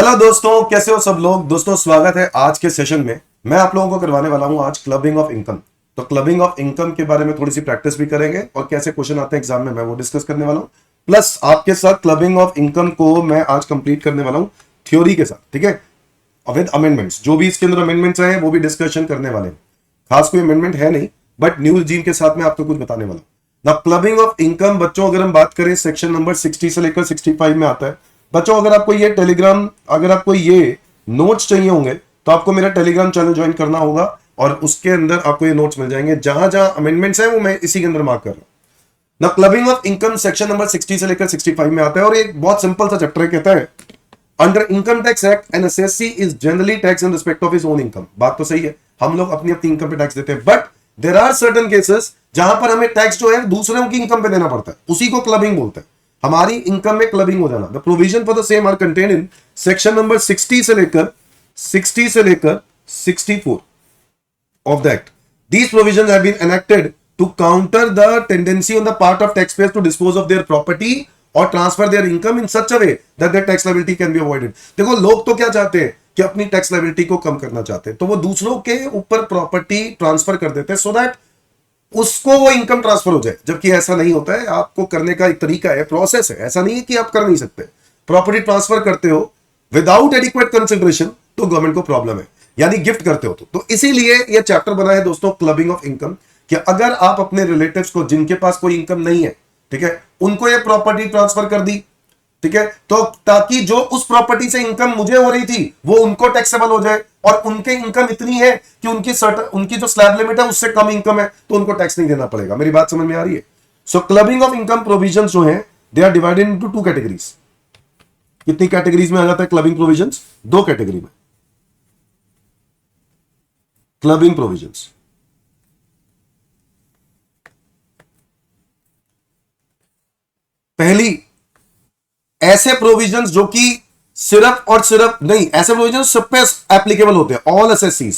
Hello दोस्तों, कैसे हो सब लोग। दोस्तों स्वागत है आज के सेशन में। मैं आप लोगों को करवाने वाला हूं आज क्लबिंग ऑफ इनकम। तो क्लबिंग ऑफ इनकम के बारे में थोड़ी सी प्रैक्टिस भी करेंगे और कैसे क्वेश्चन आते हैं एग्जाम में मैं वो डिस्कस करने वाला हूं। प्लस आपके साथ क्लबिंग ऑफ इनकम को मैं आज कंप्लीट करने वाला हूं थ्योरी के साथ, ठीक है, विद अमेंडमेंट्स। जो भी इसके अंदर अमेंडमेंट्स हैं वो भी डिस्कशन करने वाले हैं। खास कोई अमेंडमेंट है नहीं, बट न्यू जीम के साथ में आपको कुछ बताने वाला हूं ना। क्लबिंग ऑफ इनकम बच्चों, अगर हम बात करें सेक्शन नंबर 60 से लेकर 65 में आता है। बच्चों अगर आपको ये टेलीग्राम, अगर आपको ये नोट्स चाहिए होंगे तो आपको मेरा टेलीग्राम चैनल ज्वाइन करना होगा और उसके अंदर आपको ये नोट्स मिल जाएंगे। जहां जहां अमेंडमेंट्स हैं वो मैं इसी के अंदर मार्क कर रहा हूं ना। Clubbing of income section number 60 से लेकर 65 में आता है और एक बहुत सिंपल सा चैप्टर कहता है, under income tax act an assessee is generally tax in respect of his own income. बात तो सही है, हम लोग अपनी अपनी इनकम पे टैक्स देते हैं, but there are certain cases जहां पर हमें टैक्स जो है दूसरों की इनकम पे देना पड़ता है। उसी को क्लबिंग बोलते हैं। हमारी इनकम में क्लबिंग हो जाना। The provision for the same are contain in section number 60 से लेकर 64 of the act. These provisions have been enacted to counter the tendency on the part of taxpayers to dispose of their property or transfer their income in such a way that their tax liability can be avoided. देखो लोग तो क्या चाहते हैं कि अपनी tax liability को कम करना चाहते हैं, तो वो दूसरों के ऊपर प्रॉपर्टी ट्रांसफर कर देते हैं सो दैट उसको वो इनकम ट्रांसफर हो जाए। जबकि ऐसा नहीं होता है। आपको करने का एक तरीका है, प्रोसेस है। ऐसा नहीं है कि आप कर नहीं सकते। प्रॉपर्टी ट्रांसफर करते हो विदाउट एडिक्वेट कंसिडरेशन तो गवर्नमेंट को प्रॉब्लम है, यानी गिफ्ट करते हो तो इसीलिए ये चैप्टर बना है दोस्तों क्लबिंग ऑफ इनकम, कि अगर आप अपने रिलेटिव्स को जिनके पास कोई इनकम नहीं है, ठीक है, उनको ये प्रॉपर्टी ट्रांसफर कर दी, ठीक है, तो ताकि जो उस प्रॉपर्टी से इनकम मुझे हो रही थी वो उनको टैक्सेबल हो जाए, और उनके इनकम इतनी है कि उनकी जो स्लैब लिमिट है उससे कम इनकम है तो उनको टैक्स नहीं देना पड़ेगा। मेरी बात समझ में आ रही है। So clubbing of income provisions जो है they are divided into two categories. कितनी कैटेगरीज में आ जाता है क्लबिंग प्रोविजंस? दो कैटेगरी में क्लबिंग प्रोविजंस। पहली, ऐसे प्रोविजंस जो कि सिर्फ और सिर्फ नहीं, ऐसे प्रोविजन सब पे एप्लीकेबल होते हैं, ऑल एसएससीज।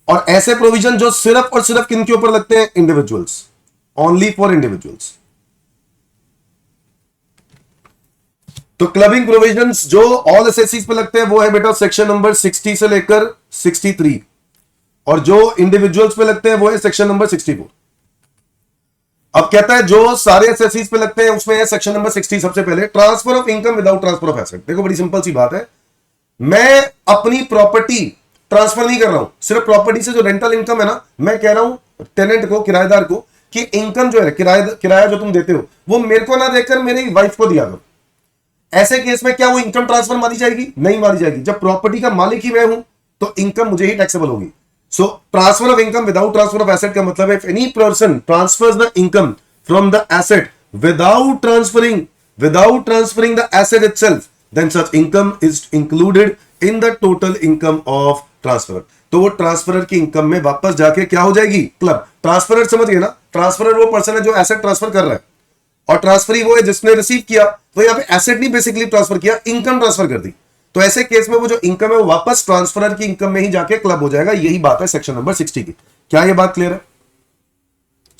और ऐसे प्रोविजन जो सिर्फ और सिर्फ किनके ऊपर लगते हैं? Individuals, only for individuals. तो क्लबिंग प्रोविजंस जो ऑल एसएससीज पे लगते हैं वो है बेटा सेक्शन नंबर 60 से लेकर 63, और जो इंडिविजुअल्स पे लगते हैं वो है सेक्शन नंबर 64। अब कहता है जो सारे एसएससीज पे लगते हैं उसमें है सेक्शन नंबर 60। सबसे पहले transfer of income without transfer of asset. देखो बड़ी सिंपल सी बात है, मैं अपनी प्रॉपर्टी ट्रांसफर नहीं कर रहा हूं। सिर्फ प्रॉपर्टी से जो रेंटल इनकम है ना, मैं कह रहा हूं टेनेंट को, किराएदार को, कि इनकम जो है किराया जो तुम देते हो वो मेरे को ना देकर मेरी वाइफ को दिया करो। ऐसे केस में क्या वो इनकम ट्रांसफर मानी जाएगी? नहीं मानी जाएगी। जब प्रॉपर्टी का मालिक ही मैं हूं तो इनकम मुझे ही टैक्सेबल होगी। So transfer of income without transfer of asset का मतलब है if any person transfers the income from the asset without transferring the asset itself, then such income is included in the total income of transferor. तो वो transferor की income में वापस जाके क्या हो जाएगी? क्लब। ट्रांसफरर समझ गए ना? ट्रांसफरर वो पर्सन है जो एसेट ट्रांसफर कर रहा है, और ट्रांसफरी वो है जिसने रिसीव किया। तो यहाँ पे एसेट नहीं बेसिकली ट्रांसफर किया, इनकम ट्रांसफर कर दी। तो ऐसे केस में वो जो इनकम है वो वापस ट्रांसफरर की इनकम में ही जाके क्लब हो जाएगा। यही बात है सेक्शन नंबर 60 की। क्या ये बात क्लियर है?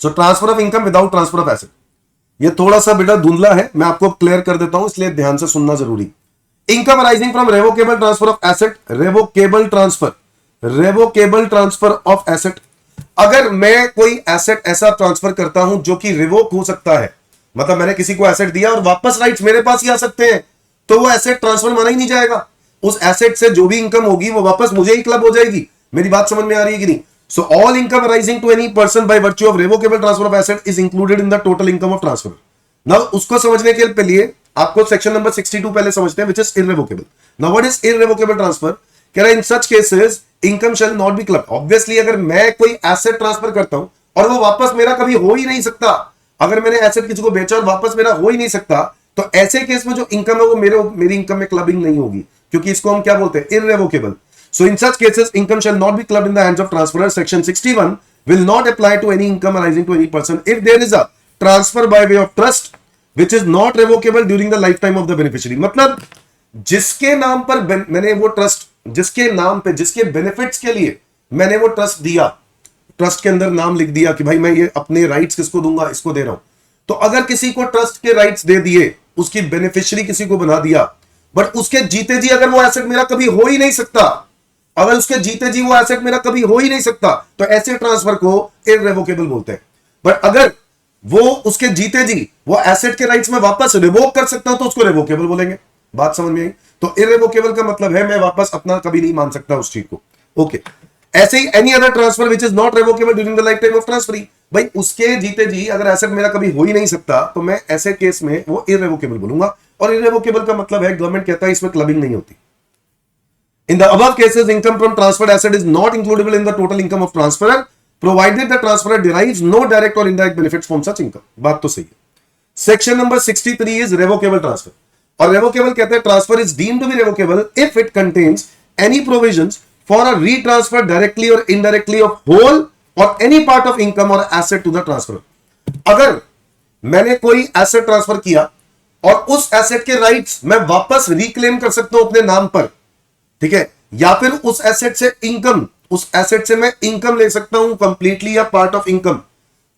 सो transfer of income without transfer of asset, ये थोड़ा सा बेटा धुंधला है, मैं आपको क्लियर कर देता हूं, इसलिए ध्यान से सुनना जरूरी। Income arising from revocable transfer of asset, revocable transfer of asset. अगर मैं कोई एसेट ऐसा ट्रांसफर करता हूं जो कि रिवोक हो सकता है, मतलब मैंने किसी को एसेट दिया और वापस राइट्स मेरे पास ही आ सकते हैं, तो वो एसेट ट्रांसफर माना ही नहीं जाएगा। उस एसेट से जो भी इनकम होगी वो वापस मुझे ही क्लब हो जाएगी। मेरी बात समझ में आ रही है कि नहीं? So all income arising to any person by virtue of revocable transfer of asset is included in the total income of transfer. Now उसको समझने के लिए आपको सेक्शन नंबर 62 पहले समझते हैं, which is irrevocable. Now what is irrevocable transfer? कह रहा है in such cases income shall not be club. Obviously अगर मैं कोई एसेट ट्रांसफर करता हूं और वो वापस मेरा कभी हो ही नहीं सकता, अगर मैंने एसेट किसी को बेचा और वापस मेरा हो ही नहीं सकता, तो ऐसे केस में जो इनकम है वो मेरी इनकम में क्लबिंग नहीं होगी, क्योंकि इसको हम क्या बोलते हैं? Irrevocable. So in such cases income shall not be clubbed in the hands of transferor. Section 61 will not apply to any income arising to any person if there is a transfer by way of trust which is not revocable during the life time of the beneficiary. मतलब जिसके नाम पर मैंने वो trust, जिसके नाम पे, जिसके बेनिफिट्स के लिए मैंने वो ट्रस्ट दिया, ट्रस्ट के अंदर नाम लिख दिया कि भाई मैं ये अपने राइट्स किसको दूंगा? इसको दे रहा हूं। तो अगर किसी को ट्रस्ट के राइट्स दे दिए, उसकी बेनिफिशियरी किसी को बना दिया, बट उसके जीते जी अगर वो एसेट मेरा कभी हो ही नहीं सकता, अगर उसके जीते जी वो एसेट मेरा कभी हो ही नहीं सकता, तो ऐसे ट्रांसफर को इररेवोकेबल बोलते हैं। बट अगर वो उसके जीते जी वो एसेट के राइट्स में वापस रिवोक कर सकता हूं तो उसको रिवोकेबल बोलेंगे। बात समझ में आई? तो इररेवोकेबल का मतलब है मैं वापस अपना कभी नहीं मान सकता उस चीज को। ओके, ऐसे ही any other transfer which is not revocable during the life time of transferee, भाई उसके जीते जी अगर एसेट मेरा कभी हो ही नहीं सकता तो मैं ऐसे केस में वो इररेवोकेबल बोलूंगा। और इररेवोकेबल का मतलब है गवर्नमेंट कहता है इसमें क्लबिंग नहीं होती। In the above cases, income from transferred asset is not includable in the total income of transferor, provided the transferor derives no direct or indirect benefits from such income. बात तो सही है। Section number 63 is revocable transfer. और revocable कहते हैं transfer is deemed to be revocable if it contains any provisions for a retransfer directly or indirectly of whole or any part of income or asset to the transferor. अगर मैंने कोई asset transfer किया और उस asset के rights मैं वापस reclaim कर सकता हूं अपने नाम पर, ठीक है, या फिर उस एसेट से इनकम, उस एसेट से मैं इनकम ले सकता हूं कंप्लीटली या पार्ट ऑफ इनकम,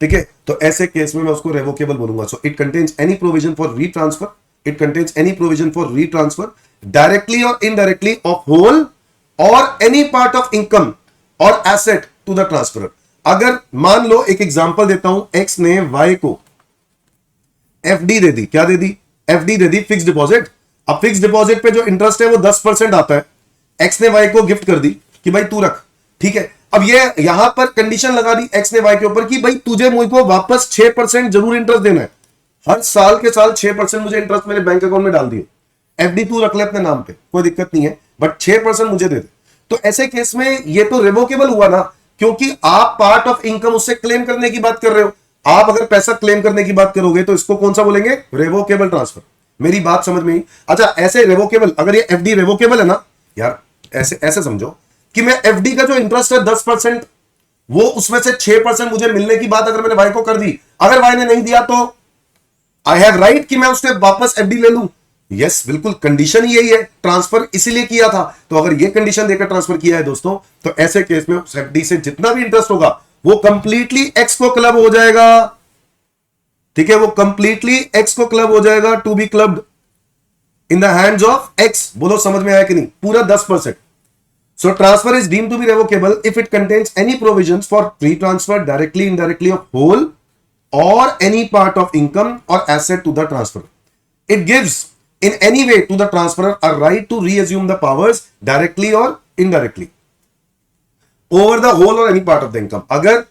ठीक है, तो ऐसे केस में मैं उसको रेवोकेबल बोलूंगा। So it contains any provision for retransfer, it contains any provision for retransfer directly और इनडायरेक्टली ऑफ होल और एनी पार्ट ऑफ इनकम और एसेट टू द ट्रांसफरर। अगर मान लो एक एग्जांपल देता हूं, एक्स ने वाई को एफडी दे दी, क्या दे दी? एफडी दे दी, फिक्स डिपॉजिट। अब फिक्स डिपॉजिट पे जो इंटरेस्ट है वो 10% आता है, एक्स ने वाई को गिफ्ट कर दी कि भाई तू रख, ठीक है। अब ये यहां पर कंडीशन लगा दी एक्स ने वाई के ऊपर कि भाई तुझे मुझको वापस 6% जरूर इंटरेस्ट देना है, हर साल के साल 6% मुझे इंटरेस्ट मेरे बैंक अकाउंट में डाल दिए, एफडी तू रख ले अपने नाम पे, कोई दिक्कत नहीं है, बट 6% मुझे दे दे। तो ऐसे केस में ये तो रिवोकेबल हुआ ना, क्योंकि आप पार्ट ऑफ इनकम उससे क्लेम करने की बात कर रहे हो। आप अगर पैसा क्लेम करने की बात करोगे तो इसको कौन सा बोलेंगे? Revocable transfer. मेरी बात समझ में आई? अच्छा, ऐसे रिवोकेबल, अगर ये एफडी रिवोकेबल है ना यार, ऐसे ऐसे समझो कि मैं एफडी का जो इंटरेस्ट है 10%, वो उसमें से 6% मुझे मिलने की बात अगर मैंने भाई को कर दी, अगर भाई ने नहीं दिया तो आई हैव राइट कि मैं उससे वापस एफडी ले लूं। यस, बिल्कुल, कंडीशन यही है, ट्रांसफर इसीलिए किया था। तो अगर ये कंडीशन देकर ट्रांसफर किया है दोस्तों, तो ऐसे केस में उस एफडी से जितना भी इंटरेस्ट होगा वो कंप्लीटली एक्स को क्लब हो जाएगा, ठीक है, वो कंप्लीटली एक्स को क्लब हो जाएगा, to be clubbed in the hands of X. बोलो समझ में आया कि नहीं? पूरा 10%। So transfer is deemed to be revocable if it contains any provisions for free transfer directly indirectly of whole और एनी पार्ट ऑफ इनकम और asset to the transfer. It gives in any way to the transferor a right to reassume the powers directly or indirectly over the whole or any part of the income। अगर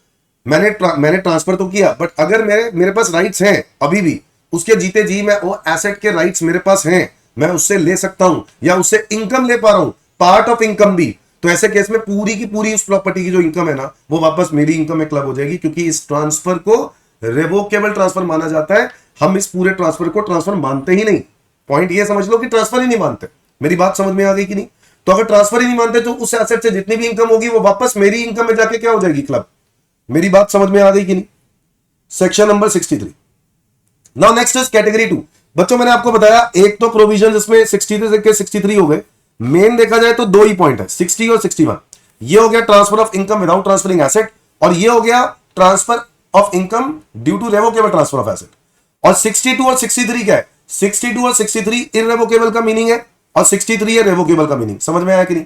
मैंने transfer तो किया, but अगर मेरे पास rights हैं अभी भी, उसके जीते जी मैं वो एसेट के राइट्स मेरे पास हैं, मैं उससे ले सकता हूं या उससे इनकम ले पा रहा हूं, पार्ट ऑफ इनकम भी, तो ऐसे केस में पूरी की पूरी उस प्रॉपर्टी की जो इनकम है ना, वो वापस मेरी इनकम में क्लब हो जाएगी, क्योंकि इस ट्रांसफर को रिवोकेबल ट्रांसफर माना जाता है। हम इस पूरे ट्रांसफर को ट्रांसफर मानते ही नहीं। पॉइंट ये समझ लो कि ट्रांसफर ही नहीं मानते। मेरी बात समझ में आ गई कि नहीं? तो अगर ट्रांसफर ही नहीं मानते तो उस एसेट से जितनी भी इनकम होगी वो वापस मेरी इनकम में जाके क्या हो जाएगी? क्लब। मेरी बात समझ में आ गई कि नहीं? Section number 63। Now next is category 2। बच्चों मैंने आपको बताया एक तो प्रोविजन इसमें 63 के 63 हो गए। मेन देखा जाए तो दो ही पॉइंट है, 60 और 61। ये हो गया transfer of income without transferring asset, और ये हो गया transfer of income due to revocable transfer of asset. और 62 और 63 क्या है? 62 और 63 इररिवोकेबल का मीनिंग है और 63 है रिवोकेबल का मीनिंग। समझ में आया कि नहीं?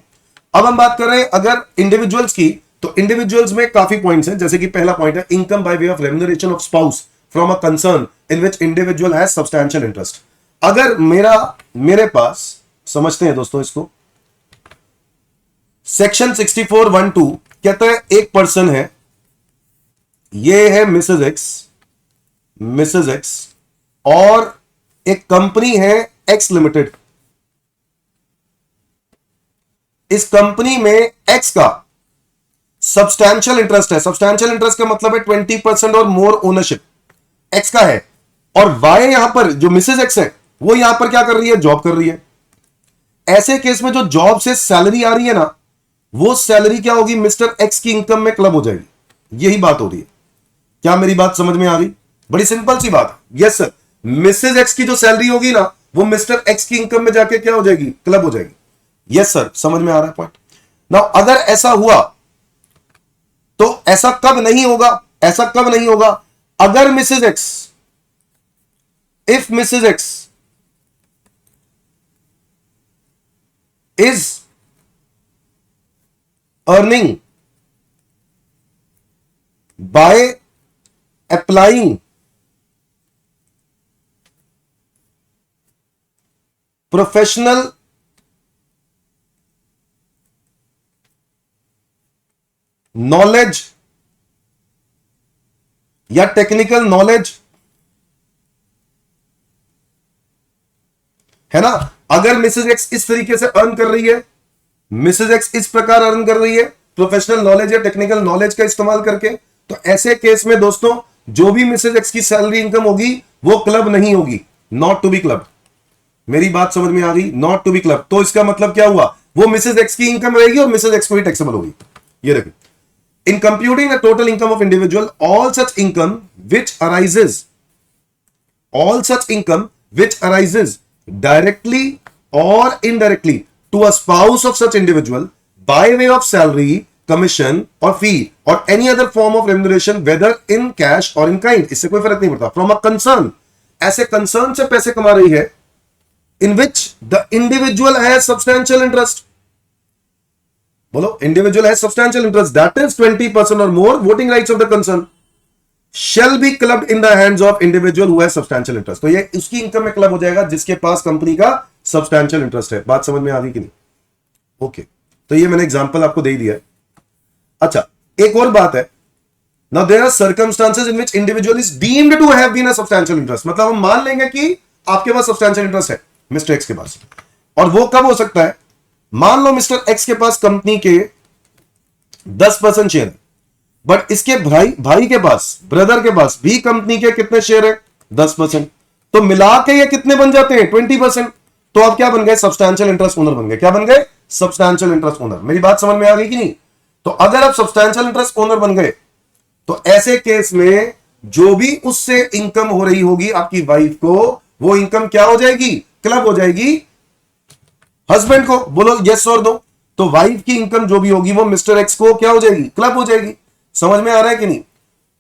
अब हम बात कर रहे हैं अगर इंडिविजुअल्स की, तो इंडिविजुअल्स में काफी पॉइंट्स हैं, जैसे कि पहला पॉइंट है income by way of remuneration of spouse from a concern in which individual has substantial interest. अगर मेरे पास, समझते हैं दोस्तों इसको, सेक्शन 64(1)(2) कहता है एक पर्सन है, ये है मिसेज एक्स, और एक कंपनी है एक्स लिमिटेड। इस कंपनी में एक्स का सब्सटैंशियल इंटरेस्ट है। सब्सटैंशियल इंटरेस्ट का मतलब है 20% और मोर ओनरशिप एक्स का है, और वाई यहां पर जो मिसेज एक्स है वो यहां पर क्या कर रही है? जॉब कर रही है। ऐसे केस में जो जॉब से सैलरी आ रही है ना, वो सैलरी क्या होगी? मिस्टर एक्स की इनकम में क्लब हो जाएगी। यही बात हो रही है। क्या मेरी बात समझ में आ गई? बड़ी सिंपल सी बात है। यस सर, मिसेज एक्स की जो सैलरी होगी ना, वो मिस्टर एक्स की इनकम में जाके क्या हो जाएगी? क्लब हो जाएगी। यस सर, समझ में आ रहा है पॉइंट? नाउ अगर ऐसा हुआ तो ऐसा कब नहीं होगा? ऐसा कब नहीं होगा? अगर Mrs X, if Mrs X is earning by applying professional knowledge या टेक्निकल नॉलेज, है ना। अगर मिसेज एक्स इस तरीके से अर्न कर रही है, मिसेज एक्स इस प्रकार अर्न कर रही है प्रोफेशनल नॉलेज या टेक्निकल नॉलेज का इस्तेमाल करके, तो ऐसे केस में दोस्तों जो भी मिसेज एक्स की सैलरी इनकम होगी वो क्लब नहीं होगी, नॉट टू बी क्लब। मेरी बात समझ में आ गई, नॉट टू बी क्लब। तो इसका मतलब क्या हुआ, वो मिसेज एक्स की इनकम रहेगी और मिसेज एक्स को ही टैक्सेबल होगी। ये देखो, in computing the total income of individual, all such income which arises, all such income which arises directly or indirectly to a spouse of such individual by way of salary, commission or fee or any other form of remuneration whether in cash or in kind, इससे कोई फर्क नहीं पड़ता, from a concern, ऐसे concern से पैसे कमा रही है in which the individual has substantial interest, बोलो individual has substantial interest, that is 20% or more voting rights of the concern shall be clubbed in the hands of individual who has substantial interest। तो ये उसकी income में club हो जाएगा जिसके पास company का substantial interest है। बात समझ में आ गई कि नहीं? ओके, तो ये मैंने एग्जांपल आपको दे दिया है। अच्छा, एक और बात है, now there are circumstances in which individual is deemed to have been a substantial interest, मतलब हम मान लेंगे कि आपके पास सब्सटैंशियल इंटरेस्ट है मिस्टर एक्स के पास, और वो कब हो सकता है, मान लो मिस्टर एक्स के पास कंपनी के 10% शेयर है, बट इसके भाई के पास, ब्रदर के पास भी कंपनी के कितने शेयर है, 10%, तो मिला के ये कितने बन जाते हैं, 20%। तो आप क्या बन गए, सब्सटैंशियल इंटरेस्ट ओनर बन गए। क्या बन गए, सब्सटैंशियल इंटरेस्ट ओनर। मेरी बात समझ में आ गई कि नहीं? तो अगर आप सब्सटैंशियल इंटरेस्ट ओनर बन गए तो ऐसे केस में जो भी उससे इनकम हो रही होगी आपकी वाइफ को, वो इनकम क्या हो जाएगी, क्लब हो जाएगी हस्बैंड को। बोलो यस और दो। तो वाइफ की इनकम जो भी होगी वो मिस्टर एक्स को क्या हो जाएगी, क्लब हो जाएगी। समझ में आ रहा है कि नहीं?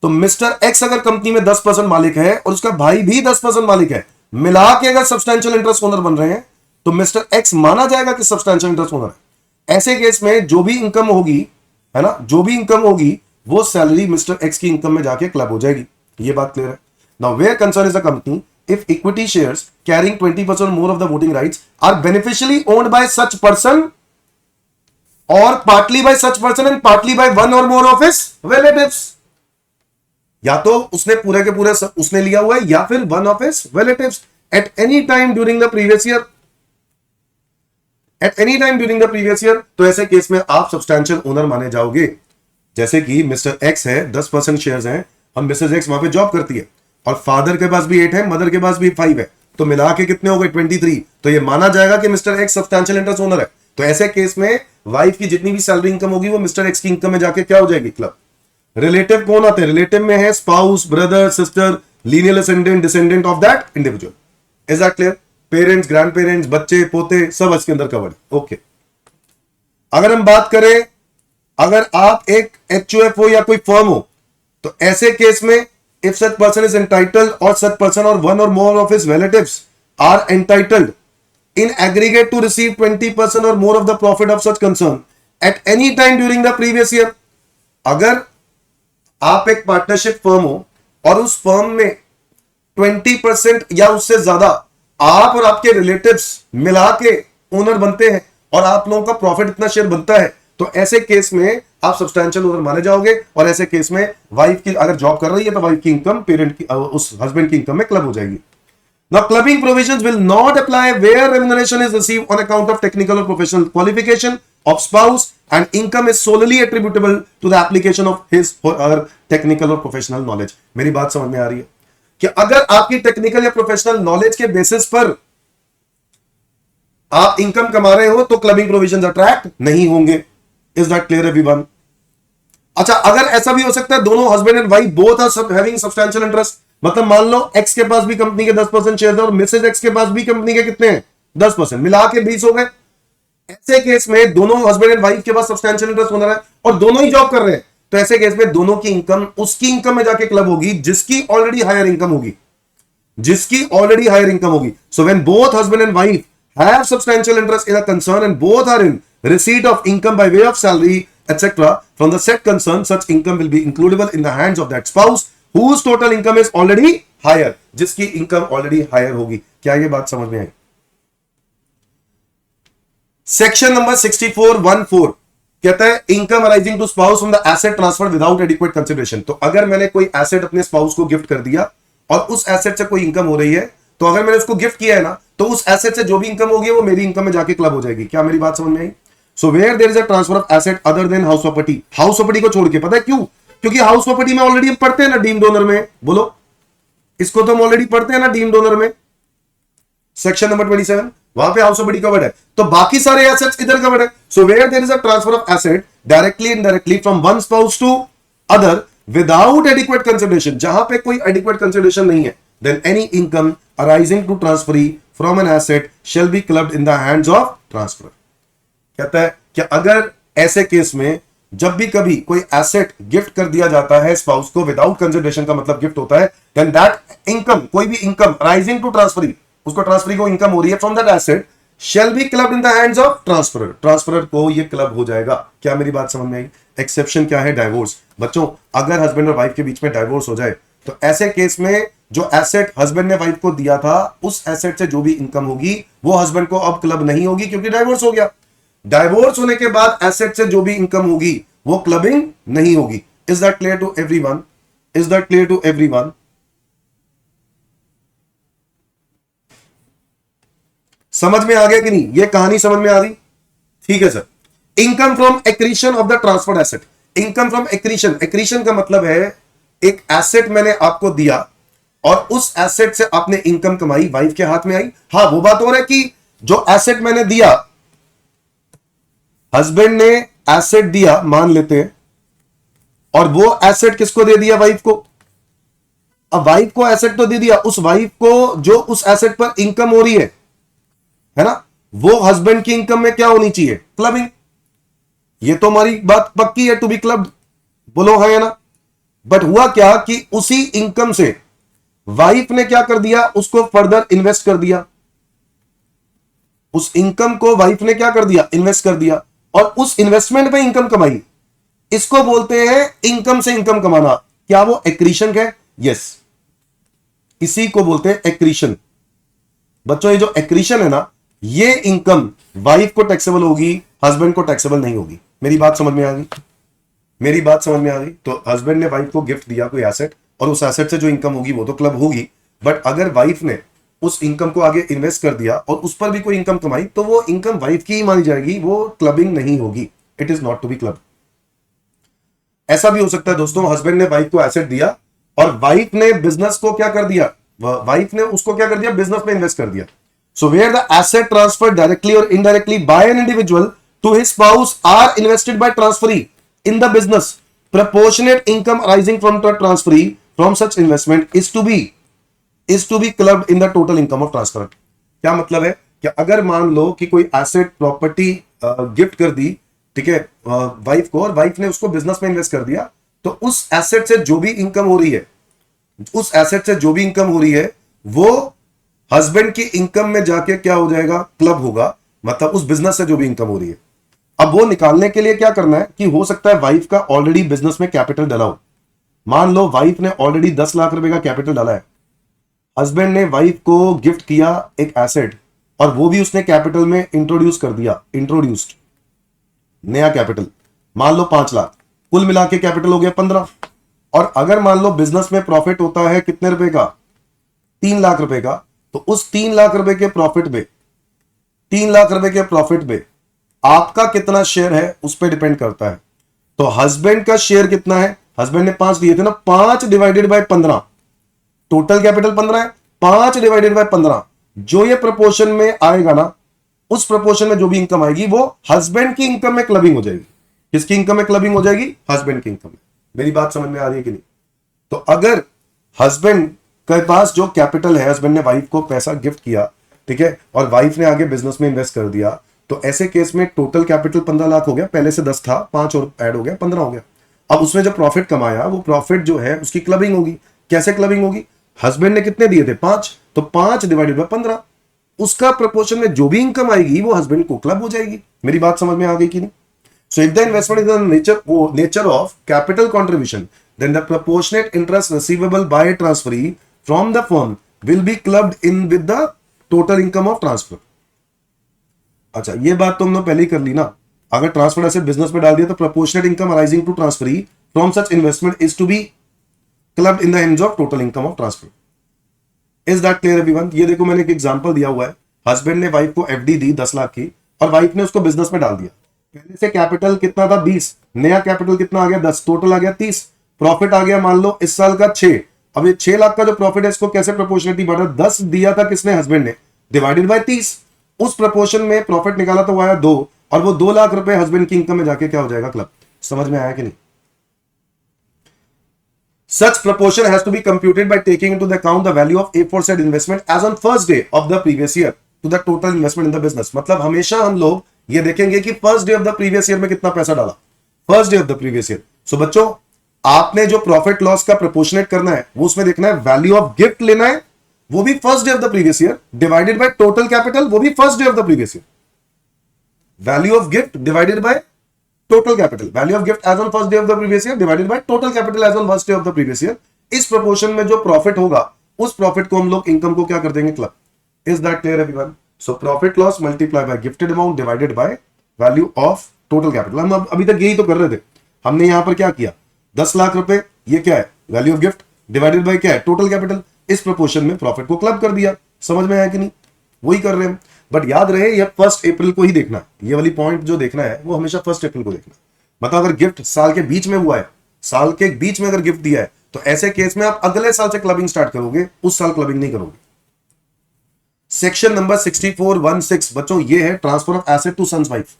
तो मिस्टर एक्स अगर कंपनी में 10% मालिक है और उसका भाई भी 10% मालिक है, मिला के अगर सब्सटैंशियल इंटरेस्ट ओनर बन रहे हैं तो मिस्टर एक्स माना जाएगा कि सब्सटैंशियल इंटरेस्ट ओनर है। ऐसे केस में जो भी इनकम होगी, है ना, जो भी इनकम होगी वो सैलरी मिस्टर एक्स की इनकम में जाके क्लब हो जाएगी। ये बात क्लियर है? Now where concern is a company if equity shares carrying 20% more of the voting rights are beneficially owned by such person or partly by such person and partly by one or more of his relatives, या तो उसने पूरे के पूरे उसने लिया हुआ है या फिर one of his relatives at any time during the previous year, at any time during the previous year। तो ऐसे केस में आप सब्सटैंशियल ओनर माने जाओगे। जैसे कि मिस्टर एक्स है, 10% शेयर्स हैं, हम मिसेज एक्स वहां पे जॉब करती है और फादर के पास भी 8 है, मदर के पास भी 5 है, तो मिला के कितने हो गए, 23। तो ये माना जाएगा कि mister x substantial interest owner है। तो ऐसे केस में वाइफ की जितनी भी सैलरी इनकम होगी वो मिस्टर एक्स की इनकम में जाके क्या हो जाएगी, क्लब। रिलेटिव कौन आते हैं, रिलेटिव में है spouse, brother, sister, lineal ascendant, descendant of that individual. Is that clear? Parents, grand parents, बच्चे, पोते, सब इसके अंदर कवर्ड। ओके, अगर हम बात करें, अगर आप एक एचयूएफ हो या कोई फर्म हो, तो ऐसे केस में if such person is entitled or such person or one or more of his relatives are entitled in aggregate to receive 20% or more of the profit of such concern at any time during the previous year। अगर आप एक partnership firm हो और उस firm में 20% या उससे ज्यादा आप और आपके रिलेटिव्स मिला के ओनर बनते हैं और आप लोगों का प्रॉफिट इतना शेयर बनता है, तो ऐसे केस में आप सब्सटैंशियल ओनर माने जाओगे। और ऐसे केस में वाइफ की अगर जॉब कर रही है तो वाइफ की इनकम पेरेंट की, उस हस्बैंड की इनकम में क्लब हो जाएगी। Now clubbing provisions will not apply where remuneration is received on account of technical और professional qualification of spouse and income is solely attributable to the application of his और her technical और professional knowledge. मेरी बात समझ में आ रही है कि अगर आपकी टेक्निकल या प्रोफेशनल नॉलेज के बेसिस पर आप इनकम कमा रहे हो तो क्लबिंग प्रोविजंस अट्रैक्ट नहीं होंगे। Is that clear everyone? अच्छा, अगर ऐसा भी हो सकता है दोनों husband and wife both are having substantial interest, मतलब मान लो एक्स के पास भी कंपनी के 10% शेयर है और मिसेज एक्स के पास भी कंपनी के कितने हैं, 10%, मिला के 20 हो गए। ऐसे केस में दोनों हस्बैंड एंड वाइफ के पास सब्सटैंशियल इंटरेस्ट होना है और दोनों ही जॉब कर रहे हैं, तो ऐसे केस में दोनों की इनकम उसकी इनकम में जाके क्लब होगी जिसकी ऑलरेडी हायर इनकम होगी, जिसकी ऑलरेडी हायर इनकम होगी। So when both husband and wife have substantial interest in a concern and both are in receipt of income by way of salary etc. from the said concern, such income will be includable in the hands of that spouse whose total income is already higher, जिसकी income already higher होगी। क्या ये बात समझ में आई? Section number 6414 कहता है income arising to spouse from the asset transfer without adequate consideration. तो अगर मैंने कोई एसेट अपने स्पाउस को गिफ्ट कर दिया और उस एसेट से कोई इनकम हो रही है, तो अगर मैंने उसको गिफ्ट किया है ना, तो उस एसेट से जो भी इनकम होगी वो मेरी इनकम में जाके क्लब हो जाएगी। क्या मेरी बात समझ में आई? So where there is a transfer of asset other than house property, house property को छोड़ के, पता है क्यों? क्योंकि हाउस प्रॉपर्टी में ऑलरेडी हम पढ़ते हैं ना डीम डोनर में, बोलो इसको तो हम ऑलरेडी पढ़ते हैं ना डीम डोनर में, सेक्शन नंबर 27 वहां पे हाउस प्रॉपर्टी कवर्ड है, तो बाकी सारे एसेट्स इधर कवर्ड है। So where there is a transfer of asset directly indirectly from one spouse to other without adequate consideration, जहां पे कोई एडिक्वेट कंसिडरेशन नहीं है, then any income arising to transferee from an asset shall be clubbed in the hands of transfer. कहता है कि अगर ऐसे केस में जब भी कभी कोई एसेट गिफ्ट कर दिया जाता है स्पाउस को विदाउट कंसिडरेशन का मतलब गिफ्ट होता है, देन दैट इनकम, कोई भी इनकम राइजिंग टू ट्रांसफरी, उसको ट्रांसफरी को इनकम हो रही है from that asset, shall be clubbed in the hands of transferor, transferor को ये क्लब हो जाएगा। क्या मेरी बात समझ में आई? एक्सेप्शन क्या है? डाइवोर्स। बच्चों अगर हस्बैंड और वाइफ के बीच में डाइवोर्स हो जाए, तो ऐसे केस में जो एसेट हस्बैंड ने वाइफ को दिया था, उस एसेट से जो भी इनकम होगी वो हस्बैंड को अब क्लब नहीं होगी, क्योंकि डाइवोर्स हो गया। डाइवोर्स होने के बाद एसेट से जो भी इनकम होगी वो क्लबिंग नहीं होगी। Is that clear to everyone? Is that clear to everyone? समझ में आ गया कि नहीं? ये कहानी समझ में आ रही? ठीक है sir. Income from accretion of the transferred asset, income from accretion, accretion का मतलब है एक एसेट मैंने आपको दिया और उस एसेट से आपने इनकम कमाई, वाइफ के हाथ में आई। हाँ, वो बात हो रहा है कि जो एसेट मैंने दिया, हस्बैंड ने एसेट दिया मान लेते हैं, और वो एसेट किसको दे दिया? वाइफ को। अब वाइफ को एसेट तो दे दिया, उस वाइफ को जो उस एसेट पर इनकम हो रही है ना, वो हस्बैंड की इनकम में क्या होनी चाहिए? क्लबिंग। ये तो हमारी बात पक्की है, टू बी क्लब्ड, बोलो है ना? बट हुआ क्या कि उसी इनकम से वाइफ ने क्या कर दिया? उसको फर्दर इन्वेस्ट कर दिया। उस इनकम को वाइफ ने क्या कर दिया? इन्वेस्ट कर दिया, और उस इन्वेस्टमेंट पे इनकम कमाई। इसको बोलते हैं इनकम से इनकम कमाना। क्या वो एक्रीशन है? यस, इसी को बोलते हैं एक्रीशन। बच्चों ये जो एक्रीशन है ना, ये इनकम वाइफ को टैक्सेबल होगी, हस्बैंड को टैक्सेबल नहीं होगी। मेरी बात समझ में आ गई? मेरी बात समझ में आ गई? तो हस्बैंड ने वाइफ को गिफ्ट दिया कोई एसेट, और उस एसेट से जो इनकम होगी वो तो क्लब होगी, बट अगर वाइफ ने उस इनकम को आगे इन्वेस्ट कर दिया और उस पर भी कोई इनकम कमाई, तो वो इनकम वाइफ की ही मानी जाएगी, वो क्लबिंग नहीं होगी। It is not to be club. ऐसा भी हो सकता है दोस्तों, हस्बैंड ने वाइफ को एसेट दिया और वाइफ ने बिजनेस को क्या कर दिया? वाइफ ने उसको क्या कर दिया? बिजनेस में इन्वेस्ट कर दिया। So where the asset transfer directly और indirectly by an individual to his spouse are invested by transferee in the business, proportionate income arising from the transferee from such investment is to be clubbed in the total income of transfer। क्या मतलब है कि अगर मान लो कि कोई asset property gift कर दी, ठीक है, वाइफ को, और वाइफ ने उसको बिजनेस में इन्वेस्ट कर दिया, तो उस एसेट से जो भी इनकम हो रही है, उस एसेट से जो भी इनकम हो रही है वो हस्बैंड की इनकम में जाके क्या हो जाएगा? क्लब होगा। मतलब उस बिजनेस से जो भी इनकम हो रही है। अब वो निकालने के लिए क्या करना है कि हो सकता है वाइफ का ऑलरेडी बिजनेस में कैपिटल डाला हो। मान लो वाइफ ने ऑलरेडी 10 लाख रुपए का कैपिटल डाला है, हस्बैंड ने वाइफ को गिफ्ट किया एक एसेट, और वो भी उसने कैपिटल में इंट्रोड्यूस कर दिया, इंट्रोड्यूस्ड नया कैपिटल, मान लो 5 लाख, कुल मिला के कैपिटल हो गया 15। और अगर मान लो बिजनेस में प्रॉफिट होता है कितने रुपए का? 3 लाख रुपए का, तो उस 3 लाख रुपए के प्रॉफिट पे, 3 लाख रुपए के प्रॉफिट पे आपका कितना शेयर है उस पर डिपेंड करता है। तो हस्बैंड का शेयर कितना है? हस्बैंड ने 5 दिए थे ना, 5 डिवाइडेड बाय 15, टोटल कैपिटल 15 है, 5 डिवाइडेड बाय 15, जो ये प्रपोर्शन में आएगा ना, उस प्रपोर्शन में जो भी इनकम आएगी वो हस्बैंड की इनकम में क्लबिंग हो जाएगी। किसकी इनकम में क्लबिंग हो जाएगी? हस्बैंड की इनकम में। मेरी बात समझ में आ रही है कि नहीं? तो अगर हस्बैंड के पास जो कैपिटल है, हस्बैंड ने वाइफ को पैसा गिफ्ट किया, ठीक है, और वाइफ ने आगे बिजनेस में इन्वेस्ट कर दिया, तो ऐसे केस में टोटल कैपिटल 15 लाख हो गया, पहले से 10 था, 5 और ऐड हो गया, 15 हो गया। अब उसमें जो प्रॉफिट कमाया, वो प्रॉफिट जो है उसकी क्लबिंग होगी। कैसे क्लबिंग होगी? हस्बैंड ने कितने दिए थे? 5, तो 5 डिवाइडेड बाय 15, उसका प्रपोर्शन में जो भी इनकम आएगी वो हस्बैंड को क्लब हो जाएगी। मेरी बात समझ में आ गई कि नहीं? So if the investment is the nature of capital contribution, then the proportionate interest receivable by transferee from the firm will be clubbed in with the total income of transfer। अच्छा, ये बात तो हमने पहले ही कर ली ना। अगर ट्रांसफर एसेट बिजनेस में डाल दिया तो proportionate income arising to transferee from such investment is to be clubbed in the hands of total income of transfer. Is that clear everyone? ये देखो, मैंने एक एग्जांपल दिया हुआ है। हस्बैंड ने वाइफ को एफडी दी 10 लाख की और वाइफ ने उसको बिजनेस में डाल दिया। पहले से कैपिटल कितना था? 20। नया कैपिटल कितना आ गया? 10। टोटल आ गया 30। प्रॉफिट आ गया मान लो इस साल का 6। अब ये 6 लाख का जो प्रॉफिट है इसको कैसे प्रोपोर्शनली बांटा? 10 दिया था किसने? हस्बैंड ने, डिवाइडेड बाय 30। उस प्रोपोर्शन में प्रॉफिट निकाला तो वो आया 2, और वो 2 लाख रुपए हस्बैंड की इनकम में जाके क्या हो जाएगा? क्लब। समझ में आया कि नहीं? Such proportion has to be computed by taking into the account the value of aforesaid investment as on first day of the previous year to the total investment in the business। मतलब हमेशा हम लोग ये देखेंगे कि first day of the previous year में कितना पैसा डाला, first day of the previous year. So बच्चों, आपने जो प्रॉफिट लॉस का प्रोपोर्शनेट करना है वो उसमें देखना है वैल्यू ऑफ गिफ्ट लेना है, वो भी first day of the previous year, divided by total capital, वो भी first day of the previous year. Value of gift divided by total capital, value of gift as on first day of the previous year divided by total capital as on first day of the previous year. इस proportion में जो profit होगा उस profit को हम लोग income को क्या कर देंगे? Club. Is that clear everyone? So profit loss multiply by gifted amount divided by value of total capital. हम अभी तक यही तो कर रहे थे। हमने यहां पर क्या किया? 10 लाख रुपए, ये क्या है? Value of gift divided bye क्या है? Total capital. इस प्रोपोर्शन में प्रॉफिट को क्लब कर दिया। समझ में आया कि नहीं? वही कर रहे हैं। बट याद रहे ये 1 अप्रैल को ही देखना है। ये वाली पॉइंट जो देखना है वो हमेशा 1 अप्रैल को देखना है। मतलब अगर गिफ्ट साल के बीच में हुआ है, साल के बीच में अगर गिफ्ट दिया है, तो ऐसे केस में आप अगले साल से क्लबिंग स्टार्ट करोगे, उस साल क्लबिंग नहीं करोगे। सेक्शन नंबर 6416 बच्चों, ये है transfer of asset to sons wife.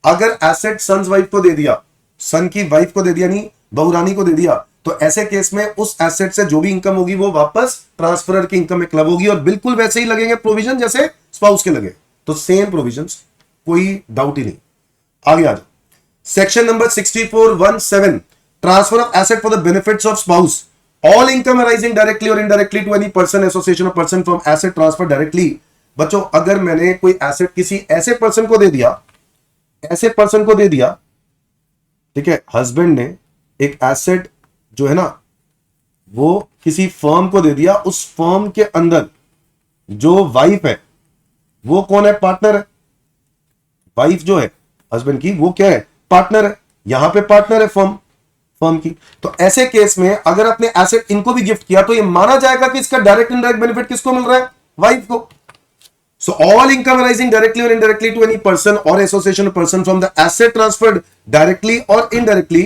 अगर एसेट सन्स वाइफ को दे दिया, सन की वाइफ को दे दिया, नहीं बहुरानी को दे दिया, तो ऐसे केस में उस एसेट से जो भी इनकम होगी वो वापस ट्रांसफरर की इनकम में क्लब होगी, और बिल्कुल वैसे ही लगेंगे प्रोविजन जैसे स्पाउस के लगे। तो सेम प्रोविजंस, कोई डाउट ही नहीं। आगे आ जाओ। Section number 6417 transfer of asset for the benefits of spouse. All income arising directly और indirectly to any person, association of person from asset transfer directly. बच्चों, अगर मैंने कोई एसेट किसी ऐसे पर्सन को दे दिया, ऐसे पर्सन को दे दिया, ठीक है, हस्बैंड ने एक एसेट जो है ना वो किसी फर्म को दे दिया, उस फर्म के अंदर जो वाइफ है वो कौन है? पार्टनर है। वाइफ जो है हस्बैंड की वो क्या है? पार्टनर है। यहां पे पार्टनर है फर्म की। तो ऐसे केस में अगर आपने एसेट इनको भी गिफ्ट किया तो ये माना जाएगा कि इसका डायरेक्ट इनडायरेक्ट बेनिफिट किसको मिल रहा है? वाइफ को। So all income arising directly और इनडायरेक्टली टू एनी पर्सन और association of person from the asset transferred directly और इनडायरेक्टली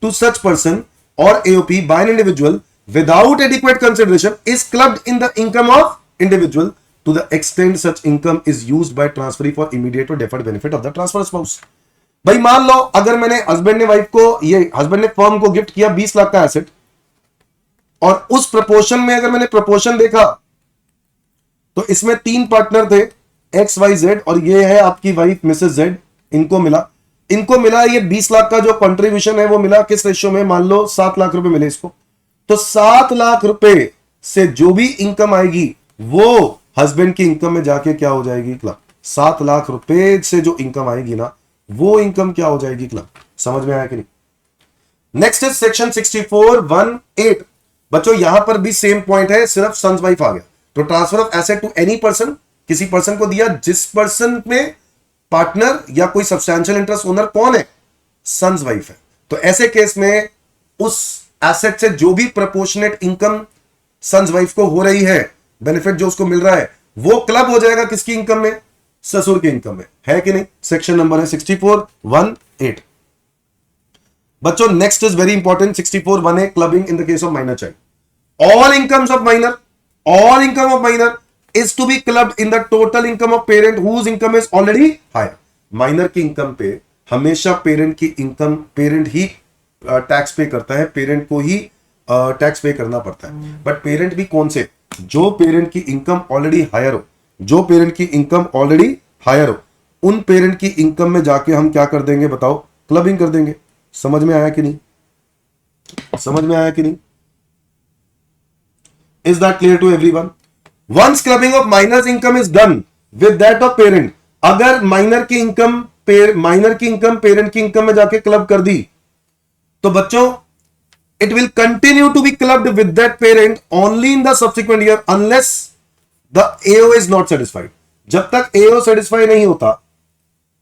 टू सच पर्सन और AOP by an individual without adequate consideration is clubbed in the income of individual to the extent such income is used by transferee for immediate or deferred benefit of the transfer spouse। भाई मान लो अगर मैंने husband ने wife को, ये husband ने firm को gift किया 20 लाख का एसेट, और उस प्रपोर्शन में अगर मैंने प्रपोर्शन देखा तो इसमें 3 पार्टनर थे, एक्स वाई जेड, और ये है आपकी वाइफ मिसेस जेड। इनको मिला ये 20 लाख का जो कंट्रीब्यूशन है वो मिला किस रेशियो में? मान लो 7 लाख रुपए मिले इसको। तो 7 लाख रुपए से जो भी इनकम आएगी वो हस्बैंड की इनकम में जाके क्या हो जाएगी? क्लब। 7 लाख रुपए से जो इनकम आएगी ना वो इनकम क्या हो जाएगी? क्लब। समझ में आया कि नहीं? नेक्स्ट इज सेक्शन 6418 बच्चों, यहां पर भी सेम पॉइंट है, सिर्फ सन्स वाइफ आ गया। तो transfer of asset to any person, किसी पर्सन को दिया जिस पर्सन में पार्टनर या कोई सब्सटैंशियल इंटरेस्ट ओनर कौन है? सन्स वाइफ है। तो ऐसे केस में उस एसेट से जो भी प्रोपोर्शनेट इनकम सन्स वाइफ को हो रही है, बेनिफिट जो उसको मिल रहा है, वो क्लब हो जाएगा किसकी इनकम में? ससुर की इनकम में। है कि नहीं? सेक्शन नंबर है 6418। बच्चों next is very important 6418 clubbing in the case of minor child. All incomes of minor, all income of minor is to be clubbed in the total income of parent whose income is already higher. Minor की income पे हमेशा parent की income, parent ही tax पे करता है, parent को ही tax पे करना पड़ता है। बट पेरेंट भी कौन से? जो पेरेंट की इनकम ऑलरेडी हायर हो, जो पेरेंट की इनकम ऑलरेडी हायर हो, उन पेरेंट की इनकम में जाके हम क्या कर देंगे? बताओ, क्लबिंग कर देंगे। समझ में आया कि नहीं? समझ में आया कि नहीं? Is that clear to everyone? Once clubbing of minor's income is done, with that of parent. अगर माइनर की इनकम पेरेंट की इनकम में जाके क्लब कर दी तो बच्चों it will continue to be clubbed with that parent only in the subsequent year unless the AO is not satisfied। जब तक AO satisfy नहीं होता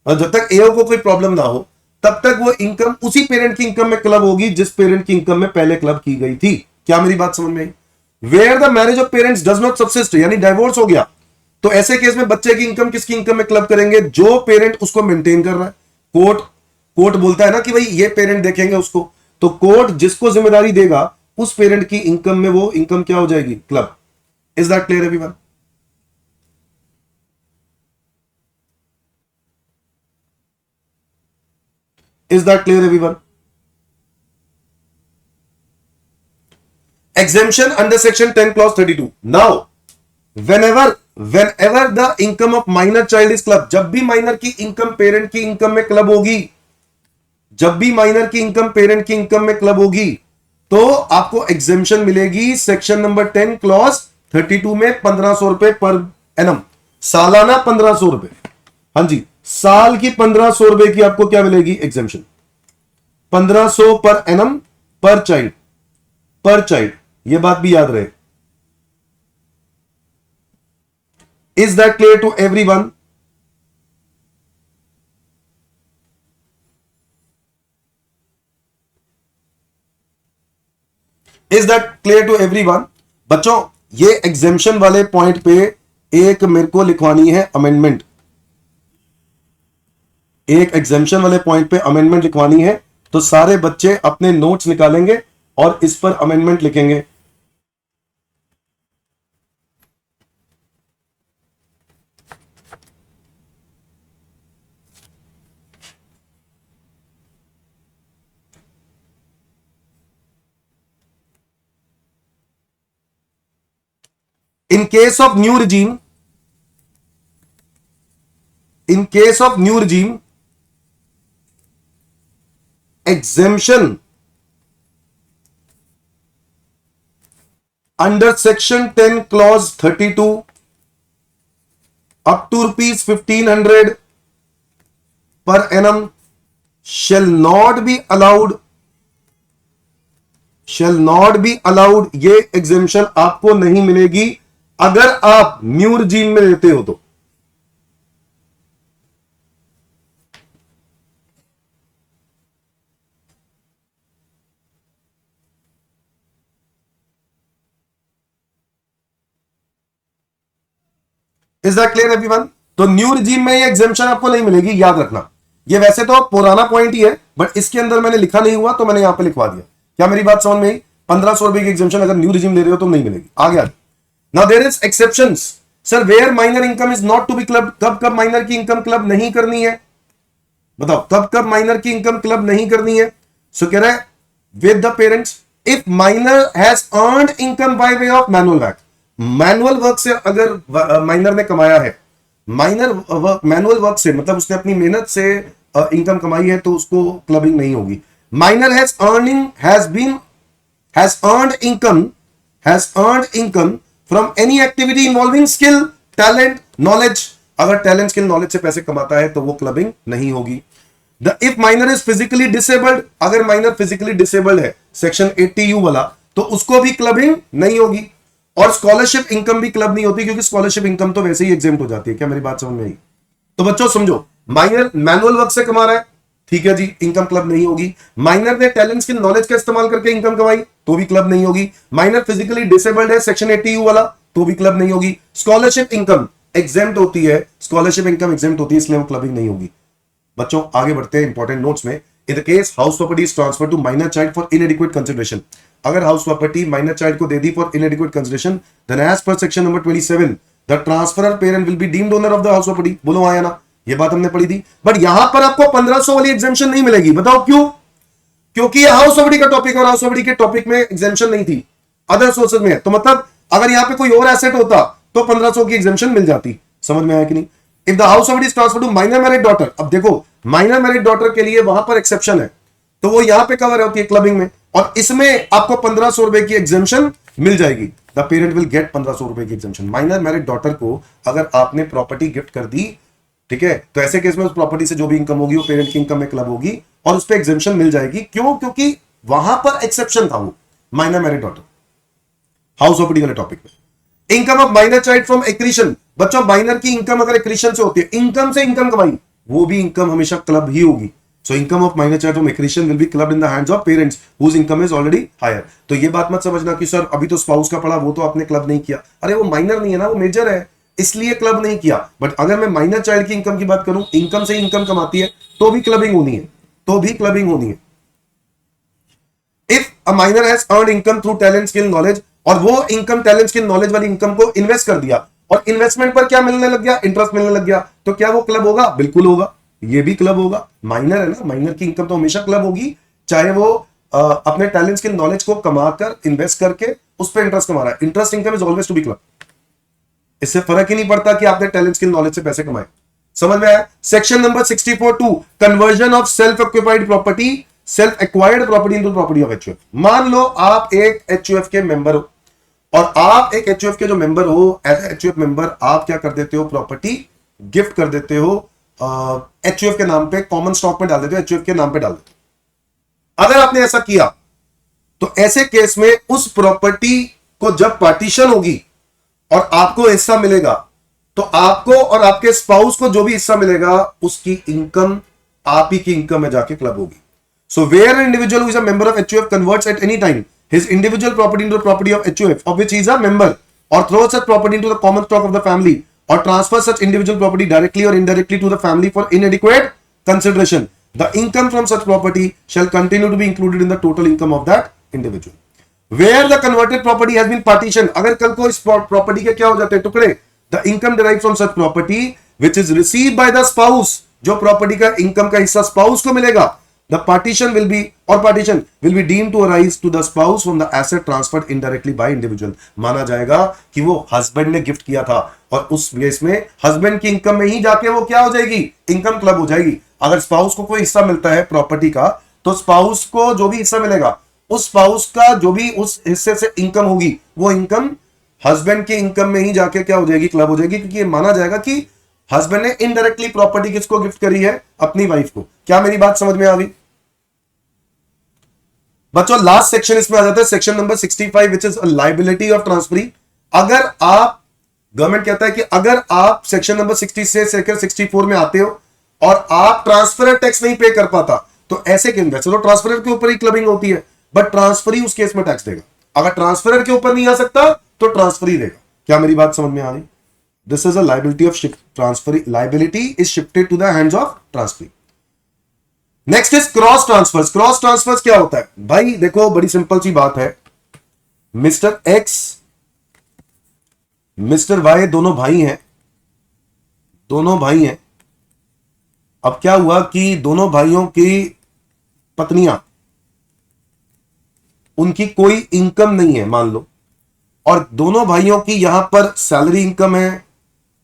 और जब तक AO को कोई प्रॉब्लम ना हो तब तक वो इनकम उसी पेरेंट की इनकम में क्लब होगी जिस पेरेंट की इनकम में पहले क्लब की गई थी। क्या मेरी बात समझ में आई? Where the marriage of parents does not subsist, यानी डाइवोर्स हो गया, तो ऐसे केस में बच्चे की इनकम किसकी इनकम में क्लब करेंगे? जो पेरेंट उसको मेंटेन कर रहा है। कोर्ट बोलता है ना कि भाई ये पेरेंट देखेंगे उसको, तो कोर्ट जिसको जिम्मेदारी देगा उस पेरेंट की इनकम में वो इनकम क्या हो जाएगी? Club. Is that clear everyone? Is that clear everyone? exemption under section 10 clause 32। now whenever the income of minor child is clubbed, जब भी माइनर की इनकम पेरेंट की इनकम में क्लब होगी, जब भी माइनर की इनकम पेरेंट की इनकम में क्लब होगी तो आपको एग्जेम्पशन मिलेगी सेक्शन नंबर 10 क्लॉज 32 में 1500 रुपए पर एनम, सालाना 1500 रुपए। हाँ जी, साल की 1500 रुपए की आपको क्या मिलेगी? एग्जेम्पशन 1500 पर एनम पर चाइल्ड। ये बात भी याद रहे। Is that clear to everyone? Is that clear to everyone? बच्चों ये एग्जेम्पशन वाले पॉइंट पे एक मेरे को लिखवानी है अमेंडमेंट, एक एग्जेम्पशन वाले पॉइंट पे अमेंडमेंट लिखवानी है, तो सारे बच्चे अपने नोट्स निकालेंगे और इस पर अमेंडमेंट लिखेंगे। In case of new regime, exemption under section 10 clause 32 up to rupees 1500 per annum shall not be allowed। ये एग्जेम्पशन आपको नहीं मिलेगी अगर आप न्यू रिजीम में रहते हो तो। Is that clear everyone? तो न्यू रिजीम में ये एग्जेम्पशन आपको नहीं मिलेगी, याद रखना। ये वैसे तो पुराना पॉइंट ही है बट इसके अंदर मैंने लिखा नहीं हुआ तो मैंने यहां पे लिखवा दिया। क्या मेरी बात समझ में आई? 1500 रुपए की एग्जेम्पशन अगर न्यू रिजीम ले रहे हो तो नहीं मिलेगी। आगे now there is exceptions sir where minor income is not to be club. कब माइनर की इनकम क्लब नहीं करनी है? बताओ कब माइनर की इनकम क्लब नहीं करनी है? सो कह रहा है with the parents if minor has earned income by way of manual work. Manual work से अगर माइनर ने कमाया है, मैनुअल वर्क से मतलब उसने अपनी मेहनत से इनकम कमाई है तो उसको क्लबिंग नहीं होगी। Minor has earned income from any activity involving skill, talent, knowledge। अगर टैलेंट स्किल नॉलेज से पैसे कमाता है तो वो क्लबिंग नहीं होगी। If minor is physically disabled, अगर माइनर फिजिकली डिसेबल्ड है सेक्शन 80U वाला तो उसको भी क्लबिंग नहीं होगी। और स्कॉलरशिप इनकम भी क्लब नहीं होती क्योंकि स्कॉलरशिप इनकम तो वैसे ही एग्जेम्प्ट हो जाती है। क्या मेरी बात समझ में आई? तो बच्चों समझो, माइनर मैनुअल वर्क से कमा रहा है, ठीक है जी, इनकम क्लब नहीं होगी। माइनर ने टैलेंट स्किल नॉलेज का इस्तेमाल करके इनकम कमाई तो भी क्लब नहीं होगी। माइनर फिजिकली डिसेबल्ड है सेक्शन 80U वाला तो भी क्लब नहीं होगी। स्कॉलरशिप इनकम एग्जेम्प्ट होती है, स्कॉलरशिप इनकम एग्जेम्प्ट होती है इसलिए वो क्लबिंग नहीं होगी। बच्चों आगे बढ़ते हैं इंपॉर्टेंट नोट्स में। In the case house property is transfer to minor child for inadequate consideration, अगर हाउस प्रॉपर्टी माइनर चाइल्ड को दे दी for inadequate consideration then as per section number 27 the transferor parent will be deemed owner of the house property. बोलो आया ना, ये बात हमने पढ़ी थी। बट यहां पर आपको 1500 वाली एग्जेम्पशन नहीं मिलेगी। बताओ क्यों? क्योंकि ये हाउस प्रॉपर्टी का टॉपिक और हाउस प्रॉपर्टी के टॉपिक में एग्जेम्पशन नहीं थी, अदर सोर्सेज में है। तो मतलब अगर यहां पे कोई और एसेट होता तो 1500 की एग्जेम्पशन मिल जाती। समझ में आया कि नहीं? If the house property is transfer to minor married daughter, अब देखो माइनर मैरिड डॉटर के लिए वहां पर एक्सेप्शन है तो वो यहां पे कवर होती है क्लबिंग में, और इसमें आपको 1500 रुपए की एग्जेम्पशन मिल जाएगी। द पेरेंट विल गेट 1500 रुपए की एग्जाम्शन। माइनर मैरिड डॉटर को अगर आपने प्रॉपर्टी गिफ्ट कर दी, ठीक है, तो ऐसे केस में उस प्रॉपर्टी से जो भी इनकम होगी वो पेरेंट की इनकम में क्लब होगी और उस पर एग्जाम्शन मिल जाएगी। क्यों? क्योंकि वहां पर एक्सेप्शन था वो minor married daughter. House property वाले टॉपिक में income of minor child from accretion. बच्चों माइनर की इनकम अगर एक्रीशन से होती है, इनकम से इनकम कमाई, वो भी इनकम हमेशा क्लब ही होगी। So income of minor child from accretion will be clubbed in the hands of parents whose income is already higher. तो ये बात मत समझना कि सर अभी तो स्पाउस का पड़ा, वो तो आपने क्लब नहीं किया। अरे वो माइनर नहीं है ना, वो मेजर है, इसलिए क्लब नहीं किया। बट अगर मैं माइनर चाइल्ड की इनकम की बात करूं, इनकम से इनकम कमाती है, तो भी क्लबिंग होनी है, तो भी क्लबिंग होनी है। If a minor has earned income through talent skill knowledge, और वो इनकम टैलेंट स्किल नॉलेज वाली इनकम को इन्वेस्ट कर दिया और इन्वेस्टमेंट पर क्या मिलने लग गया? इंटरेस्ट मिलने लग गया, तो क्या वो क्लब होगा? बिल्कुल होगा, ये भी क्लब होगा। माइनर है ना, माइनर की इनकम तो हमेशा क्लब होगी, चाहे वो अपने टैलेंट स्किल नॉलेज को कमाकर इन्वेस्ट करके उस पर इंटरेस्ट कमा रहा है। Interest income is always to be club. इससे फर्क ही नहीं पड़ता कि आपने टैलेंट स्किल नॉलेज से पैसे कमाए। समझ में आया? Section number 64(2) conversion of self occupied property, self acquired property into property of HUF. मान लो आप एक एचयूएफ के मेंबर हो और आप एक एचयूएफ के जो मेंबर हो, एज एचयूएफ मेंबर आप क्या कर देते हो? प्रॉपर्टी गिफ्ट कर देते हो एचयूएफ के नाम पे, कॉमन स्टॉक में डाल देते हो, एचयूएफ के नाम पे डाल देते हो। अगर आपने ऐसा किया तो ऐसे केस में उस प्रॉपर्टी को जब पार्टीशन होगी और आपको हिस्सा मिलेगा, तो आपको और आपके स्पाउस को जो भी हिस्सा मिलेगा उसकी इनकम आप ही की इनकम में जाके क्लब होगी। So where an individual who is a member of HUF converts at any time his individual property into the property of HUF of which he is a member, or throws such property into the common stock of the family, or transfers such individual property directly or indirectly to the family for inadequate consideration, the income from such property shall continue to be included in the total income of that individual. Where the converted property has been partitioned, अगर कल को इस property के क्या हो जाते हैं? टुकड़े। the income derived from such property which is received by the spouse, जो प्रॉपर्टी का इनकम का हिस्सा स्पाउस को मिलेगा, the partition will be deemed to arise to the spouse from the asset transferred indirectly by individual। माना जाएगा कि वो हस्बैंड ने गिफ्ट किया था और उस केस में हस्बैंड की इनकम में ही जाके वो क्या हो जाएगी? इनकम क्लब हो जाएगी। अगर स्पाउस को कोई हिस्सा मिलता है प्रॉपर्टी का, तो स्पाउस को जो भी हिस्सा मिलेगा, उस स्पाउस का जो भी उस हिस्से से इनकम होगी, वो इनकम हस्बैंड की इनकम में ही जाके क्या हो जाएगी? क्लब हो जाएगी। क्योंकि ये माना जाएगा कि हस्बैंड ने इनडायरेक्टली प्रॉपर्टी किसको गिफ्ट करी है? अपनी वाइफ को। क्या मेरी बात समझ में आ गई बच्चों? लास्ट सेक्शन इसमें आ जाता है, section number 65 which is liability of transferee. अगर आप, गवर्नमेंट कहता है कि अगर आप सेक्शन नंबर 60 से सेक्शन 64 में आते हो और आप ट्रांसफर टैक्स नहीं पे कर पाता, तो ऐसे केस में चलो ट्रांसफर के ऊपर ही क्लबिंग होती है, बट ट्रांसफरी उस केस में टैक्स देगा। अगर ट्रांसफर के ऊपर नहीं आ सकता तो ट्रांसफर ही देगा। क्या मेरी बात समझ में आ गई? This is a liability of transfer. Liability is shifted to the hands of transferee. Next is cross transfers. Cross transfers क्या होता है भाई? देखो बड़ी सिंपल सी बात है, मिस्टर एक्स, मिस्टर वाई दोनों भाई हैं, दोनों भाई हैं। अब क्या हुआ कि दोनों भाइयों की पत्नियां, उनकी कोई इनकम नहीं है मान लो, और दोनों भाइयों की यहां पर सैलरी इनकम है